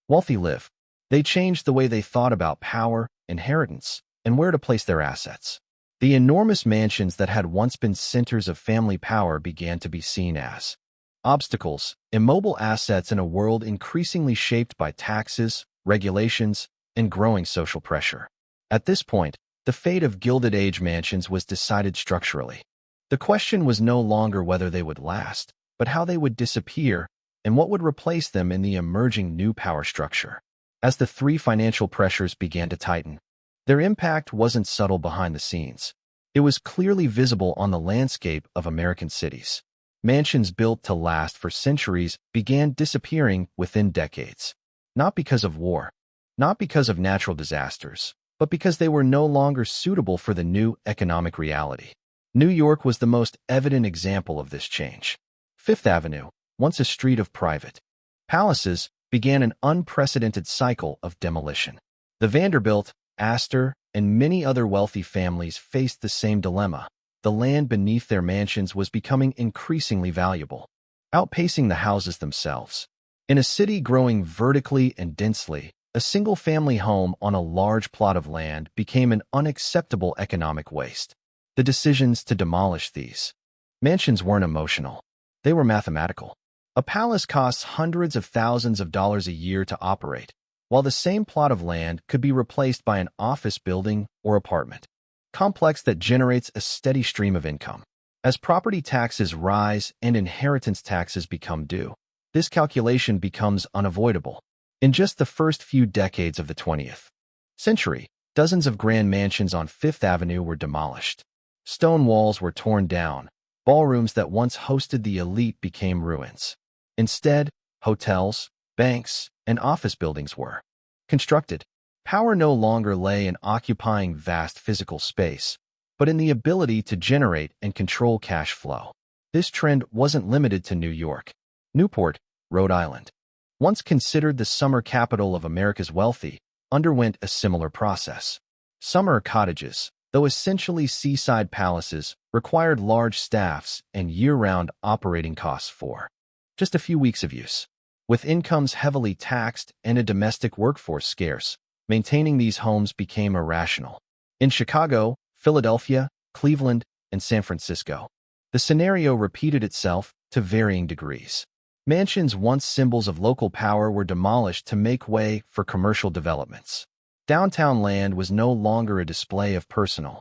wealthy live, they changed the way they thought about power, inheritance, and where to place their assets. The enormous mansions that had once been centers of family power began to be seen as obstacles, immobile assets in a world increasingly shaped by taxes, regulations, and growing social pressure. At this point, the fate of Gilded Age mansions was decided structurally. The question was no longer whether they would last, but how they would disappear and what would replace them in the emerging new power structure. As the three financial pressures began to tighten, their impact wasn't subtle behind the scenes. It was clearly visible on the landscape of American cities. Mansions built to last for centuries began disappearing within decades. Not because of war, not because of natural disasters, but because they were no longer suitable for the new economic reality. New York was the most evident example of this change. Fifth Avenue, once a street of private palaces, began an unprecedented cycle of demolition. The Vanderbilt, Astor, and many other wealthy families faced the same dilemma. The land beneath their mansions was becoming increasingly valuable, outpacing the houses themselves. In a city growing vertically and densely, a single-family home on a large plot of land became an unacceptable economic waste. The decisions to demolish these mansions weren't emotional. They were mathematical. A palace costs hundreds of thousands of dollars a year to operate, while the same plot of land could be replaced by an office building or apartment complex that generates a steady stream of income. As property taxes rise and inheritance taxes become due, this calculation becomes unavoidable. In just the first few decades of the 20th century, dozens of grand mansions on Fifth Avenue were demolished. Stone walls were torn down. Ballrooms that once hosted the elite became ruins. Instead, hotels, banks, and office buildings were constructed. Power no longer lay in occupying vast physical space, but in the ability to generate and control cash flow. This trend wasn't limited to New York. Newport, Rhode Island, once considered the summer capital of America's wealthy, underwent a similar process. Summer cottages, though essentially seaside palaces, required large staffs and year-round operating costs for just a few weeks of use. With incomes heavily taxed and a domestic workforce scarce, maintaining these homes became irrational. In Chicago, Philadelphia, Cleveland, and San Francisco, the scenario repeated itself to varying degrees. Mansions once symbols of local power were demolished to make way for commercial developments. Downtown land was no longer a display of personal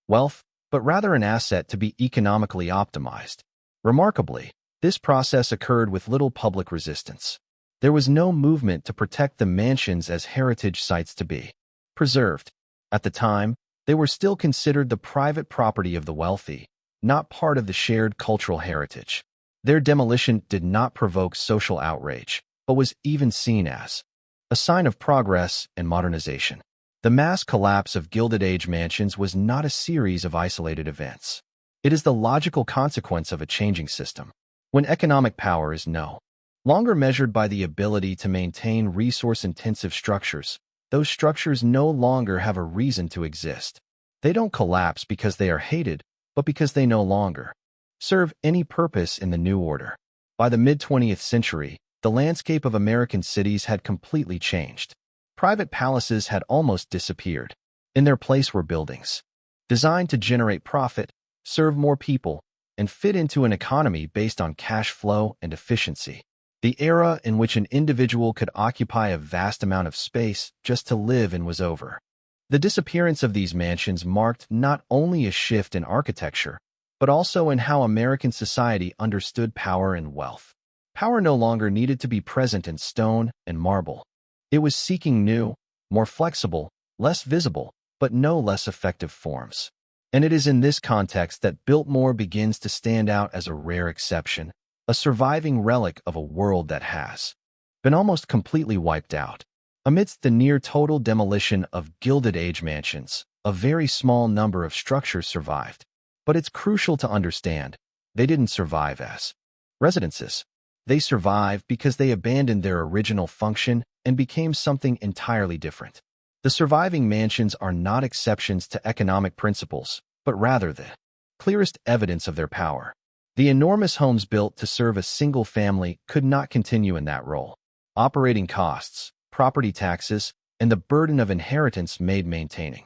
wealth, but rather an asset to be economically optimized. Remarkably, this process occurred with little public resistance. There was no movement to protect the mansions as heritage sites to be preserved. At the time, they were still considered the private property of the wealthy, not part of the shared cultural heritage. Their demolition did not provoke social outrage, but was even seen as a sign of progress and modernization. The mass collapse of Gilded Age mansions was not a series of isolated events. It is the logical consequence of a changing system. When economic power is no Longer measured by the ability to maintain resource-intensive structures, those structures no longer have a reason to exist. They don't collapse because they are hated, but because they no longer serve any purpose in the new order. By the mid-20th century, the landscape of American cities had completely changed. Private palaces had almost disappeared. In their place were buildings designed to generate profit, serve more people, and fit into an economy based on cash flow and efficiency. The era in which an individual could occupy a vast amount of space just to live in was over. The disappearance of these mansions marked not only a shift in architecture, but also in how American society understood power and wealth. Power no longer needed to be present in stone and marble. It was seeking new, more flexible, less visible, but no less effective forms. And it is in this context that Biltmore begins to stand out as a rare exception, a surviving relic of a world that has been almost completely wiped out. Amidst the near-total demolition of Gilded Age mansions, a very small number of structures survived. But it's crucial to understand, they didn't survive as residences. They survived because they abandoned their original function and became something entirely different. The surviving mansions are not exceptions to economic principles, but rather the clearest evidence of their power. The enormous homes built to serve a single family could not continue in that role. Operating costs, property taxes, and the burden of inheritance made maintaining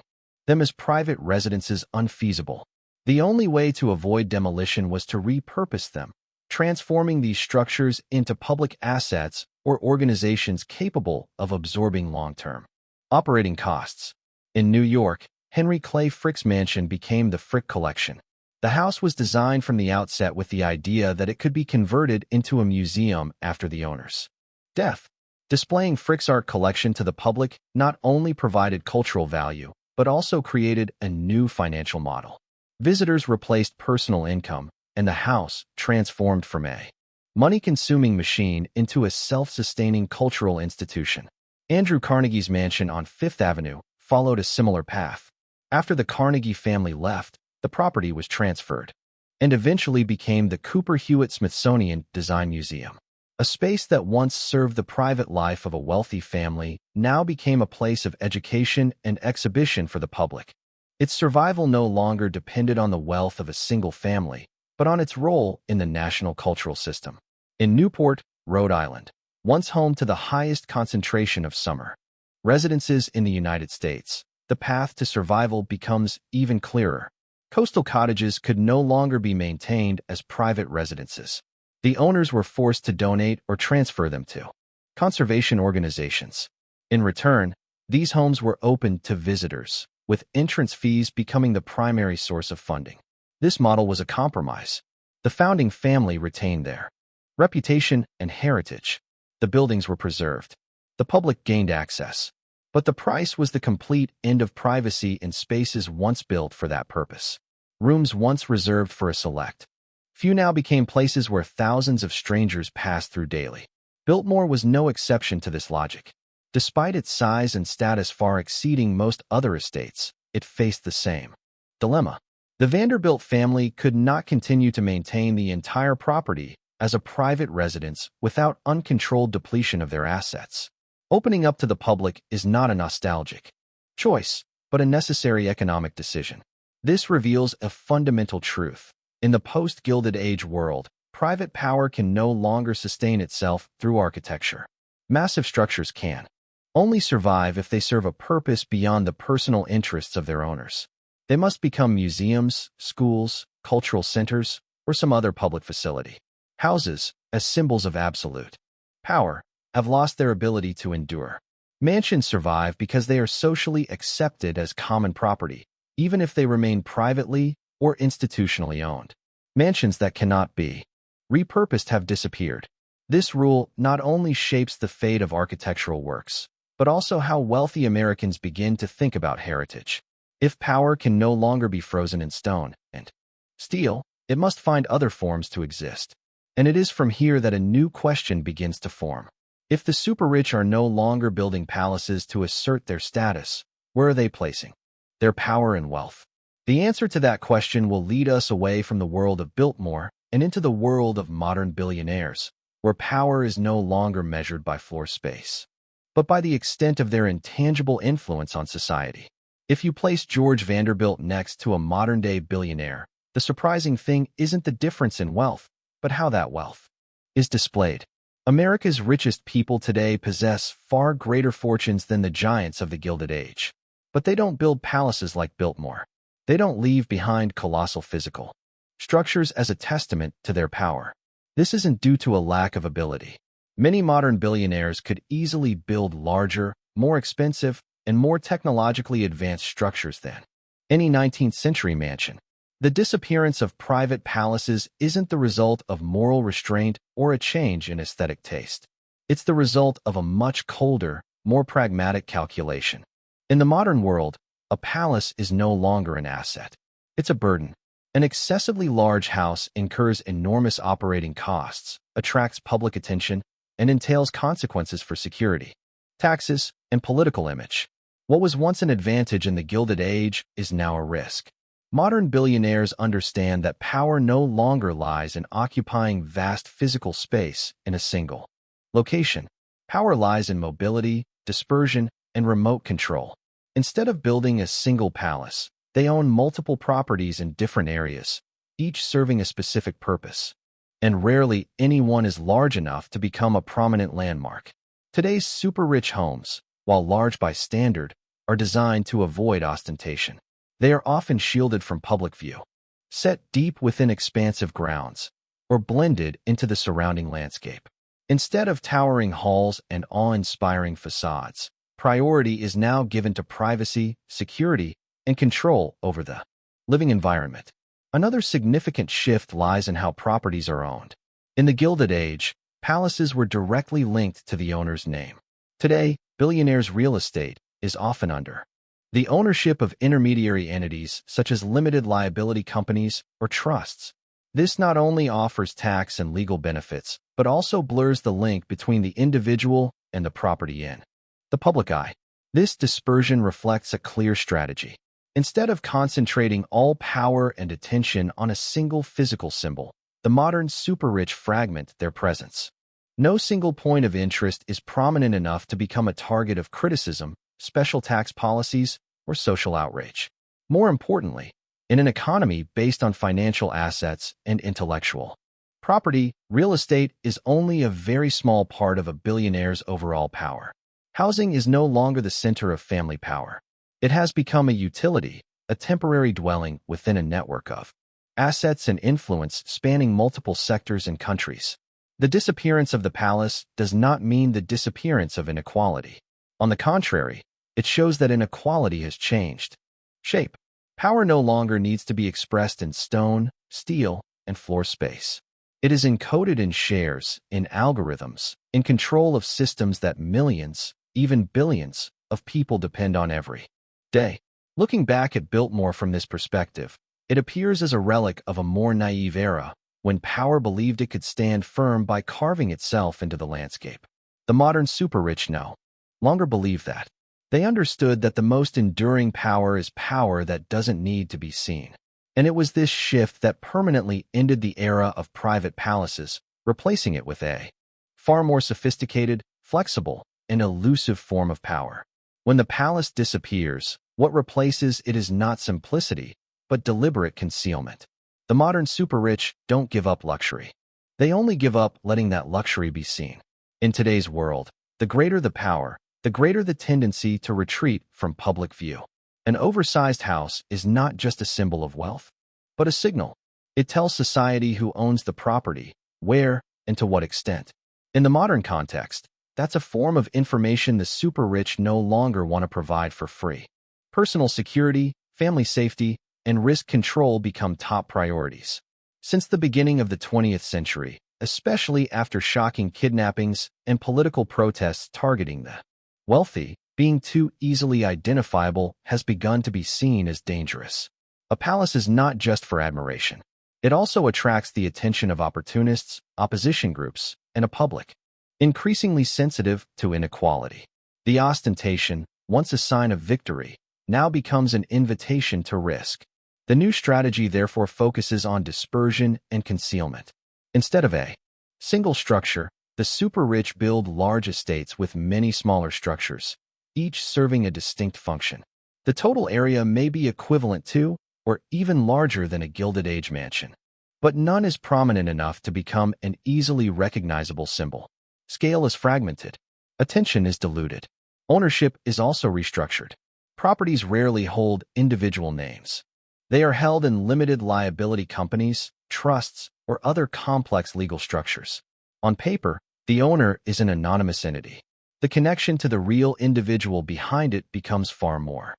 them as private residences unfeasible. The only way to avoid demolition was to repurpose them, transforming these structures into public assets or organizations capable of absorbing long-term operating costs. In New York, Henry Clay Frick's mansion became the Frick Collection. The house was designed from the outset with the idea that it could be converted into a museum after the owner's death. Displaying Frick's art collection to the public not only provided cultural value, but also created a new financial model. Visitors replaced personal income, and the house transformed from a money-consuming machine into a self-sustaining cultural institution. Andrew Carnegie's mansion on Fifth Avenue followed a similar path. After the Carnegie family left, the property was transferred and eventually became the Cooper Hewitt Smithsonian Design Museum. A space that once served the private life of a wealthy family now became a place of education and exhibition for the public. Its survival no longer depended on the wealth of a single family, but on its role in the national cultural system. In Newport, Rhode Island, once home to the highest concentration of summer residences in the United States, the path to survival becomes even clearer. Coastal cottages could no longer be maintained as private residences. The owners were forced to donate or transfer them to conservation organizations. In return, these homes were opened to visitors, with entrance fees becoming the primary source of funding. This model was a compromise. The founding family retained their reputation and heritage. The buildings were preserved. The public gained access. But the price was the complete end of privacy in spaces once built for that purpose. Rooms once reserved for a select few now became places where thousands of strangers passed through daily. Biltmore was no exception to this logic. Despite its size and status far exceeding most other estates, it faced the same dilemma. The Vanderbilt family could not continue to maintain the entire property as a private residence without uncontrolled depletion of their assets. Opening up to the public is not a nostalgic choice, but a necessary economic decision. This reveals a fundamental truth. In the post-Gilded Age world, private power can no longer sustain itself through architecture. Massive structures can only survive if they serve a purpose beyond the personal interests of their owners. They must become museums, schools, cultural centers, or some other public facility. Houses, as symbols of absolute power, have lost their ability to endure. Mansions survive because they are socially accepted as common property, even if they remain privately or institutionally owned. Mansions that cannot be repurposed have disappeared. This rule not only shapes the fate of architectural works, but also how wealthy Americans begin to think about heritage. If power can no longer be frozen in stone and steel, it must find other forms to exist. And it is from here that a new question begins to form. If the super-rich are no longer building palaces to assert their status, where are they placing their power and wealth? The answer to that question will lead us away from the world of Biltmore and into the world of modern billionaires. where power is no longer measured by floor space, but by the extent of their intangible influence on society. If you place George Vanderbilt next to a modern-day billionaire, the surprising thing isn't the difference in wealth, but how that wealth is displayed. America's richest people today possess far greater fortunes than the giants of the Gilded Age. But they don't build palaces like Biltmore. They don't leave behind colossal physical structures as a testament to their power. This isn't due to a lack of ability. Many modern billionaires could easily build larger, more expensive, and more technologically advanced structures than any 19th century mansion. The disappearance of private palaces isn't the result of moral restraint or a change in aesthetic taste. It's the result of a much colder, more pragmatic calculation. In the modern world, a palace is no longer an asset. It's a burden. An excessively large house incurs enormous operating costs, attracts public attention, and entails consequences for security, taxes, and political image. What was once an advantage in the Gilded Age is now a risk. Modern billionaires understand that power no longer lies in occupying vast physical space in a single location. Power lies in mobility, dispersion, and remote control. Instead of building a single palace, they own multiple properties in different areas, each serving a specific purpose. And rarely anyone is large enough to become a prominent landmark. Today's super-rich homes, while large by standard, are designed to avoid ostentation. They are often shielded from public view, set deep within expansive grounds, or blended into the surrounding landscape. Instead of towering halls and awe-inspiring facades, priority is now given to privacy, security, and control over the living environment. Another significant shift lies in how properties are owned. In the Gilded Age, palaces were directly linked to the owner's name. Today, billionaires' real estate is often under the ownership of intermediary entities such as limited liability companies or trusts. This not only offers tax and legal benefits, but also blurs the link between the individual and the property in the public eye. This dispersion reflects a clear strategy. Instead of concentrating all power and attention on a single physical symbol, the modern super-rich fragment their presence. No single point of interest is prominent enough to become a target of criticism, special tax policies, or social outrage. More importantly, in an economy based on financial assets and intellectual property, real estate is only a very small part of a billionaire's overall power. Housing is no longer the center of family power. It has become a utility, a temporary dwelling within a network of assets and influence spanning multiple sectors and countries. The disappearance of the palace does not mean the disappearance of inequality. On the contrary, it shows that inequality has changed shape. Power no longer needs to be expressed in stone, steel, and floor space. It is encoded in shares, in algorithms, in control of systems that millions, even billions, of people depend on every day. Looking back at Biltmore from this perspective, it appears as a relic of a more naive era, when power believed it could stand firm by carving itself into the landscape. The modern super-rich no longer believe that. They understood that the most enduring power is power that doesn't need to be seen. And it was this shift that permanently ended the era of private palaces, replacing it with a far more sophisticated, flexible, and elusive form of power. When the palace disappears, what replaces it is not simplicity, but deliberate concealment. The modern super-rich don't give up luxury. They only give up letting that luxury be seen. In today's world, the greater the power, the greater the tendency to retreat from public view. An oversized house is not just a symbol of wealth, but a signal. It tells society who owns the property, where, and to what extent. In the modern context, that's a form of information the super-rich no longer want to provide for free. Personal security, family safety, and risk control become top priorities. Since the beginning of the 20th century, especially after shocking kidnappings and political protests targeting the wealthy, being too easily identifiable has begun to be seen as dangerous. A palace is not just for admiration. It also attracts the attention of opportunists, opposition groups, and a public increasingly sensitive to inequality. The ostentation, once a sign of victory, now becomes an invitation to risk. The new strategy therefore focuses on dispersion and concealment. Instead of a Single structure. The super-rich build large estates with many smaller structures, each serving a distinct function. The total area may be equivalent to, or even larger than a Gilded Age mansion. But none is prominent enough to become an easily recognizable symbol. Scale is fragmented. Attention is diluted. Ownership is also restructured. Properties rarely hold individual names. They are held in limited liability companies, trusts, or other complex legal structures. On paper, the owner is an anonymous entity. The connection to the real individual behind it becomes far more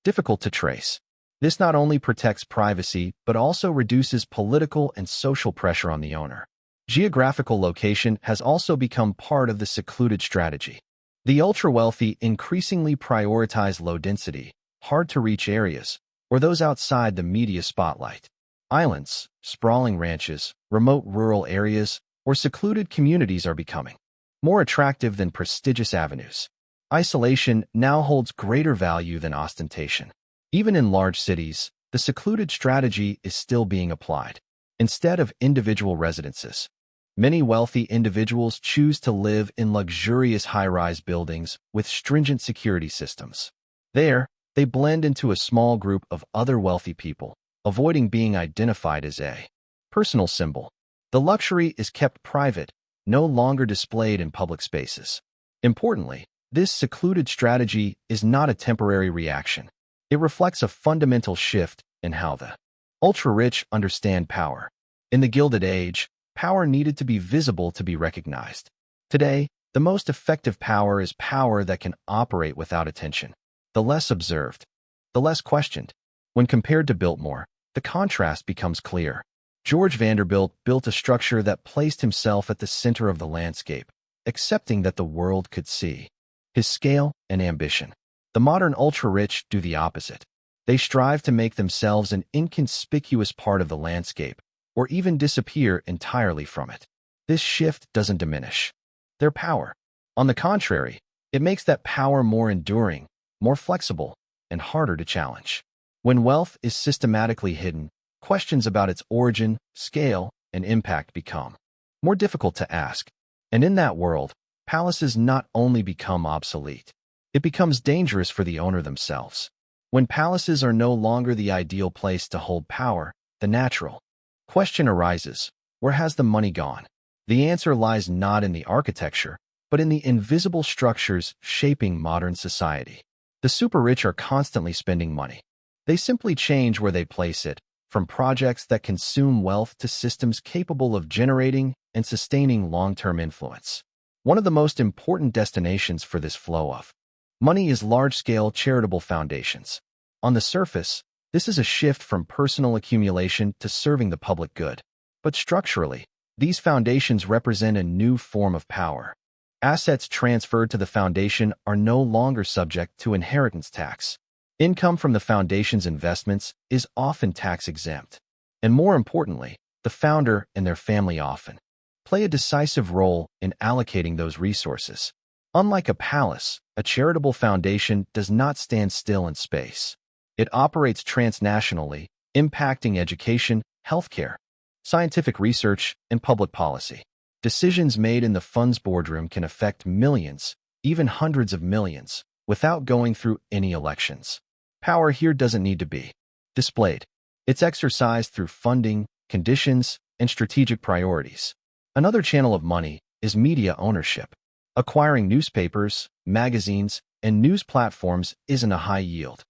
difficult to trace. This not only protects privacy, but also reduces political and social pressure on the owner. Geographical location has also become part of the secluded strategy. The ultra-wealthy increasingly prioritize low-density, hard-to-reach areas, or those outside the media spotlight. Islands, sprawling ranches, remote rural areas, or secluded communities are becoming more attractive than prestigious avenues. Isolation now holds greater value than ostentation. Even in large cities, the secluded strategy is still being applied. Instead of individual residences, many wealthy individuals choose to live in luxurious high-rise buildings with stringent security systems. There, they blend into a small group of other wealthy people, avoiding being identified as a personal symbol. The luxury is kept private, no longer displayed in public spaces. Importantly, this secluded strategy is not a temporary reaction. It reflects a fundamental shift in how the ultra-rich understand power. In the Gilded Age, power needed to be visible to be recognized. Today, the most effective power is power that can operate without attention. The less observed, the less questioned. When compared to Biltmore, the contrast becomes clear. George Vanderbilt built a structure that placed himself at the center of the landscape, accepting that the world could see his scale and ambition. The modern ultra-rich do the opposite. They strive to make themselves an inconspicuous part of the landscape, or even disappear entirely from it. This shift doesn't diminish their power. On the contrary, it makes that power more enduring, more flexible, and harder to challenge. When wealth is systematically hidden, questions about its origin, scale, and impact become more difficult to ask. And in that world, palaces not only become obsolete, it becomes dangerous for the owner themselves. When palaces are no longer the ideal place to hold power, the natural question arises: where has the money gone? The answer lies not in the architecture, but in the invisible structures shaping modern society. The super-rich are constantly spending money. They simply change where they place it, from projects that consume wealth to systems capable of generating and sustaining long-term influence. One of the most important destinations for this flow of money is large-scale charitable foundations. On the surface, this is a shift from personal accumulation to serving the public good. But structurally, these foundations represent a new form of power. Assets transferred to the foundation are no longer subject to inheritance tax. Income from the foundation's investments is often tax-exempt. And more importantly, the founder and their family often play a decisive role in allocating those resources. Unlike a palace, a charitable foundation does not stand still in space. It operates transnationally, impacting education, healthcare, scientific research, and public policy. Decisions made in the fund's boardroom can affect millions, even hundreds of millions, without going through any elections. Power here doesn't need to be displayed. It's exercised through funding, conditions, and strategic priorities. Another channel of money is media ownership. Acquiring newspapers, magazines, and news platforms isn't a high-yield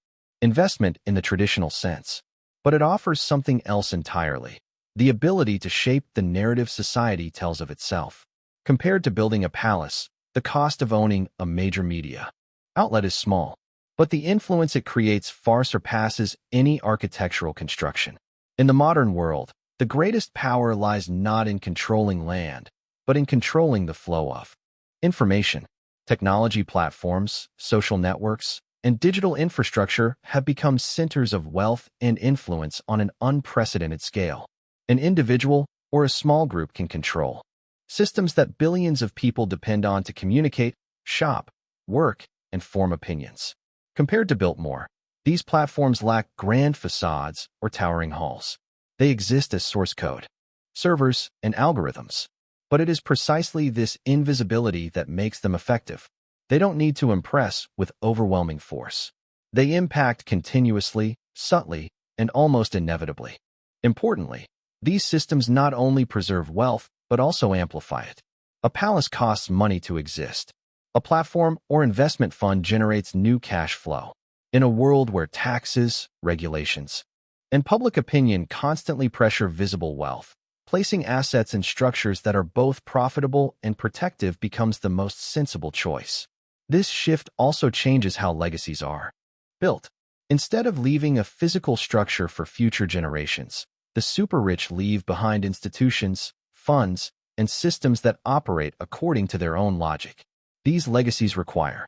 investment in the traditional sense, but it offers something else entirely: the ability to shape the narrative society tells of itself. Compared to building a palace, the cost of owning a major media outlet is small, but the influence it creates far surpasses any architectural construction. In the modern world, the greatest power lies not in controlling land, but in controlling the flow of information. Technology platforms, social networks, and digital infrastructure have become centers of wealth and influence on an unprecedented scale. An individual or a small group can control systems that billions of people depend on to communicate, shop, work, and form opinions. Compared to Biltmore, these platforms lack grand facades or towering halls. They exist as source code, servers, and algorithms. But it is precisely this invisibility that makes them effective. They don't need to impress with overwhelming force. They impact continuously, subtly, and almost inevitably. Importantly, these systems not only preserve wealth, but also amplify it. A palace costs money to exist. A platform or investment fund generates new cash flow. In a world where taxes, regulations, and public opinion constantly pressure visible wealth, placing assets in structures that are both profitable and protective becomes the most sensible choice. This shift also changes how legacies are built. Instead of leaving a physical structure for future generations, the super-rich leave behind institutions, funds, and systems that operate according to their own logic. These legacies require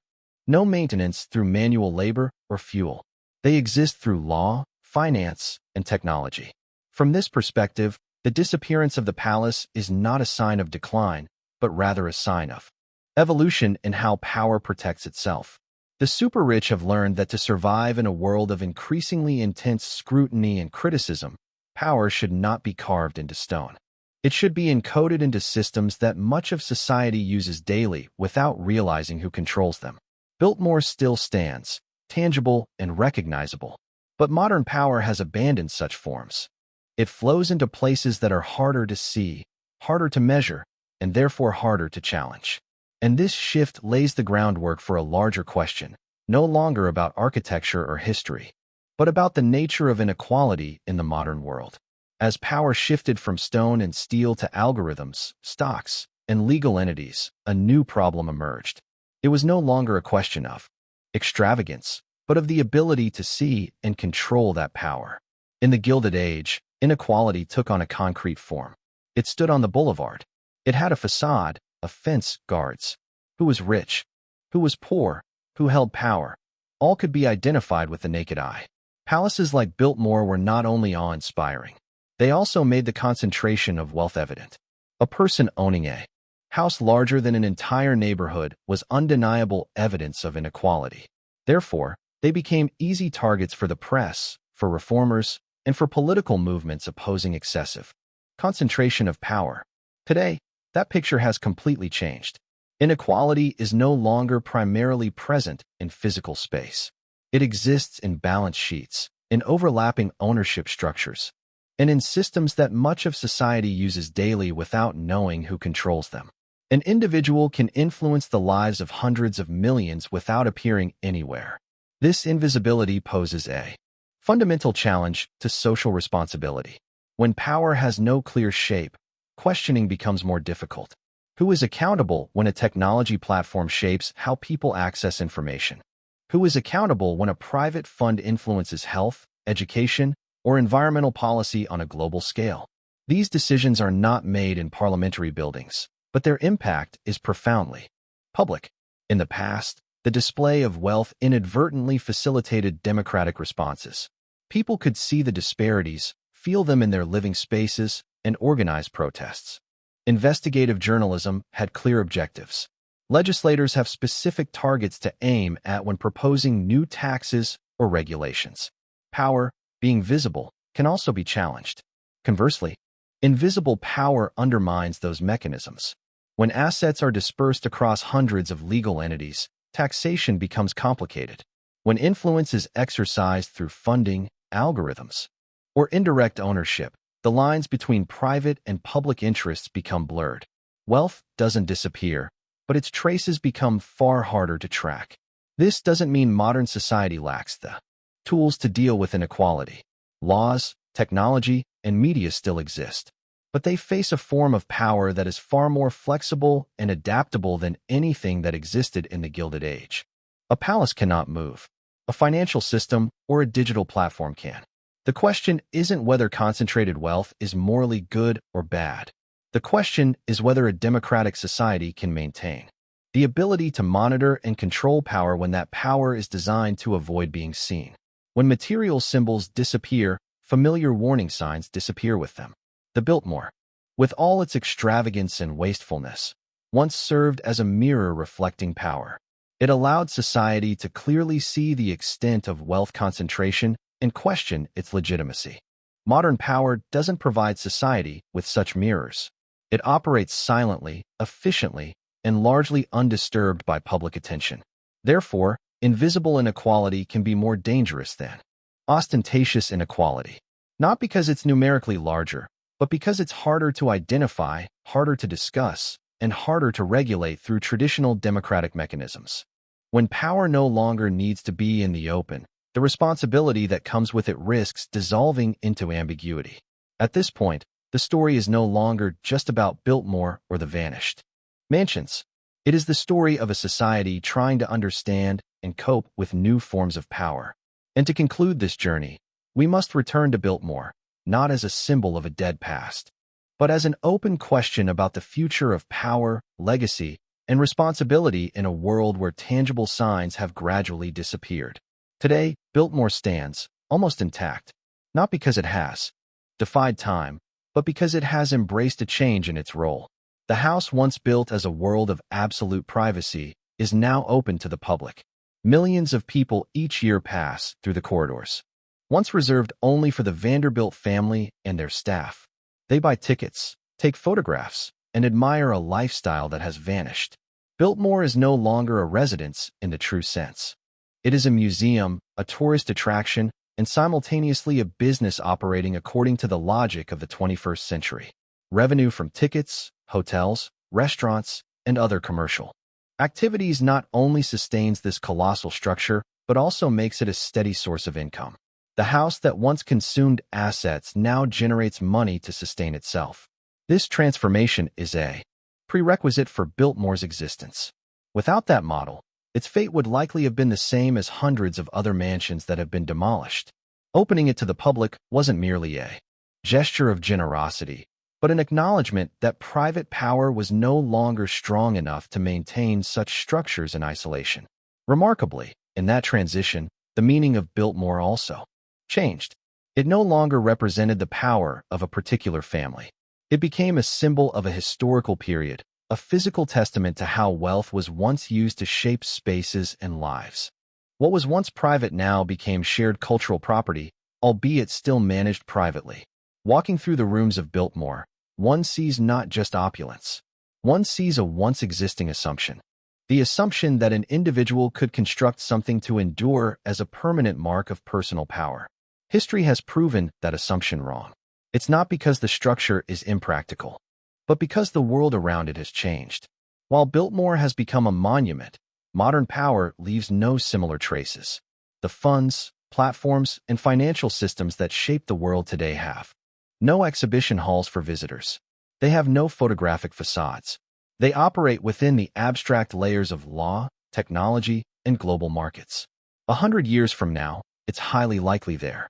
no maintenance through manual labor or fuel. They exist through law, finance, and technology. From this perspective, the disappearance of the palace is not a sign of decline, but rather a sign of evolution in how power protects itself. The super-rich have learned that to survive in a world of increasingly intense scrutiny and criticism, power should not be carved into stone. It should be encoded into systems that much of society uses daily without realizing who controls them. Biltmore still stands, tangible and recognizable, but modern power has abandoned such forms. It flows into places that are harder to see, harder to measure, and therefore harder to challenge. And this shift lays the groundwork for a larger question, no longer about architecture or history, but about the nature of inequality in the modern world. As power shifted from stone and steel to algorithms, stocks, and legal entities, a new problem emerged. It was no longer a question of extravagance, but of the ability to see and control that power. In the Gilded Age, inequality took on a concrete form. It stood on the boulevard. It had a facade, a fence, guards. Who was rich? Who was poor? Who held power? All could be identified with the naked eye. Palaces like Biltmore were not only awe-inspiring. They also made the concentration of wealth evident. A person owning a house larger than an entire neighborhood was undeniable evidence of inequality. Therefore, they became easy targets for the press, for reformers, and for political movements opposing excessive concentration of power. Today, that picture has completely changed. Inequality is no longer primarily present in physical space. It exists in balance sheets, in overlapping ownership structures, and in systems that much of society uses daily without knowing who controls them. An individual can influence the lives of hundreds of millions without appearing anywhere. This invisibility poses a fundamental challenge to social responsibility. When power has no clear shape, questioning becomes more difficult. Who is accountable when a technology platform shapes how people access information? Who is accountable when a private fund influences health, education, or environmental policy on a global scale? These decisions are not made in parliamentary buildings, but their impact is profoundly public. In the past, the display of wealth inadvertently facilitated democratic responses. People could see the disparities, feel them in their living spaces, and organize protests. Investigative journalism had clear objectives. Legislators have specific targets to aim at when proposing new taxes or regulations. Power, being visible, can also be challenged. Conversely, invisible power undermines those mechanisms. When assets are dispersed across hundreds of legal entities, taxation becomes complicated. When influence is exercised through funding, algorithms, or indirect ownership, the lines between private and public interests become blurred. Wealth doesn't disappear, but its traces become far harder to track. This doesn't mean modern society lacks the tools to deal with inequality. Laws, technology, and media still exist, but they face a form of power that is far more flexible and adaptable than anything that existed in the Gilded Age. A palace cannot move. A financial system or a digital platform can. The question isn't whether concentrated wealth is morally good or bad. The question is whether a democratic society can maintain the ability to monitor and control power when that power is designed to avoid being seen. When material symbols disappear, familiar warning signs disappear with them. The Biltmore, with all its extravagance and wastefulness, once served as a mirror reflecting power. It allowed society to clearly see the extent of wealth concentration and question its legitimacy. Modern power doesn't provide society with such mirrors. It operates silently, efficiently, and largely undisturbed by public attention. Therefore, invisible inequality can be more dangerous than ostentatious inequality. Not because it's numerically larger, but because it's harder to identify, harder to discuss, and harder to regulate through traditional democratic mechanisms. When power no longer needs to be in the open, the responsibility that comes with it risks dissolving into ambiguity. At this point, the story is no longer just about Biltmore or the vanished mansions. It is the story of a society trying to understand and cope with new forms of power. And to conclude this journey, we must return to Biltmore, not as a symbol of a dead past, but as an open question about the future of power, legacy, and responsibility in a world where tangible signs have gradually disappeared. Today, Biltmore stands, almost intact, not because it has defied time, but because it has embraced a change in its role. The house once built as a world of absolute privacy is now open to the public. Millions of people each year pass through the corridors. Once reserved only for the Vanderbilt family and their staff, they buy tickets, take photographs, and admire a lifestyle that has vanished. Biltmore is no longer a residence in the true sense. It is a museum, a tourist attraction, and simultaneously a business operating according to the logic of the 21st century. Revenue from tickets, hotels, restaurants, and other commercial activities not only sustains this colossal structure, but also makes it a steady source of income. The house that once consumed assets now generates money to sustain itself. This transformation is a prerequisite for Biltmore's existence. Without that model, its fate would likely have been the same as hundreds of other mansions that have been demolished. Opening it to the public wasn't merely a gesture of generosity, but an acknowledgement that private power was no longer strong enough to maintain such structures in isolation. Remarkably, in that transition, the meaning of Biltmore also changed. It no longer represented the power of a particular family. It became a symbol of a historical period, a physical testament to how wealth was once used to shape spaces and lives. What was once private now became shared cultural property, albeit still managed privately. Walking through the rooms of Biltmore, one sees not just opulence. One sees a once existing assumption. The assumption that an individual could construct something to endure as a permanent mark of personal power. History has proven that assumption wrong. It's not because the structure is impractical, but because the world around it has changed. While Biltmore has become a monument, modern power leaves no similar traces. The funds, platforms, and financial systems that shape the world today have no exhibition halls for visitors. They have no photographic facades. They operate within the abstract layers of law, technology, and global markets. 100 years from now, it's highly likely there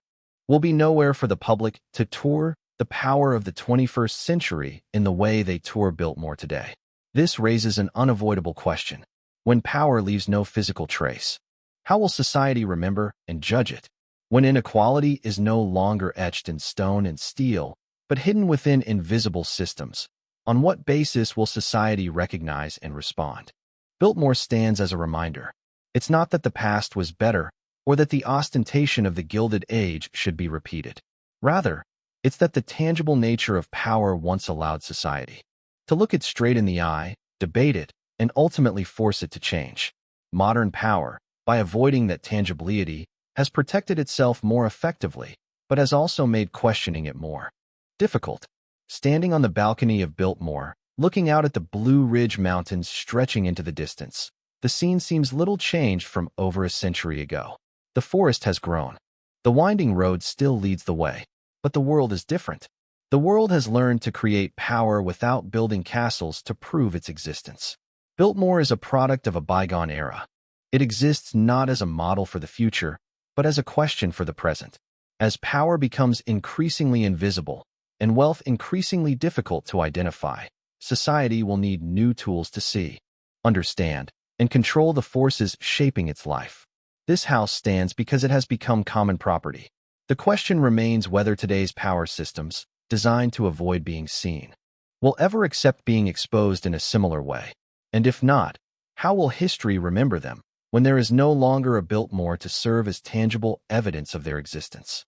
will be nowhere for the public to tour the power of the 21st century in the way they tour Biltmore today. This raises an unavoidable question. When power leaves no physical trace, how will society remember and judge it? When inequality is no longer etched in stone and steel, but hidden within invisible systems, on what basis will society recognize and respond? Biltmore stands as a reminder. It's not that the past was better, or that the ostentation of the Gilded Age should be repeated. Rather, it's that the tangible nature of power once allowed society to look it straight in the eye, debate it, and ultimately force it to change. Modern power, by avoiding that tangibility, has protected itself more effectively, but has also made questioning it more difficult. Standing on the balcony of Biltmore, looking out at the Blue Ridge Mountains stretching into the distance, the scene seems little changed from over a century ago. The forest has grown. The winding road still leads the way, but the world is different. The world has learned to create power without building castles to prove its existence. Biltmore is a product of a bygone era. It exists not as a model for the future, but as a question for the present. As power becomes increasingly invisible and wealth increasingly difficult to identify, society will need new tools to see, understand, and control the forces shaping its life. This house stands because it has become common property. The question remains whether today's power systems, designed to avoid being seen, will ever accept being exposed in a similar way. And if not, how will history remember them when there is no longer a Biltmore to serve as tangible evidence of their existence?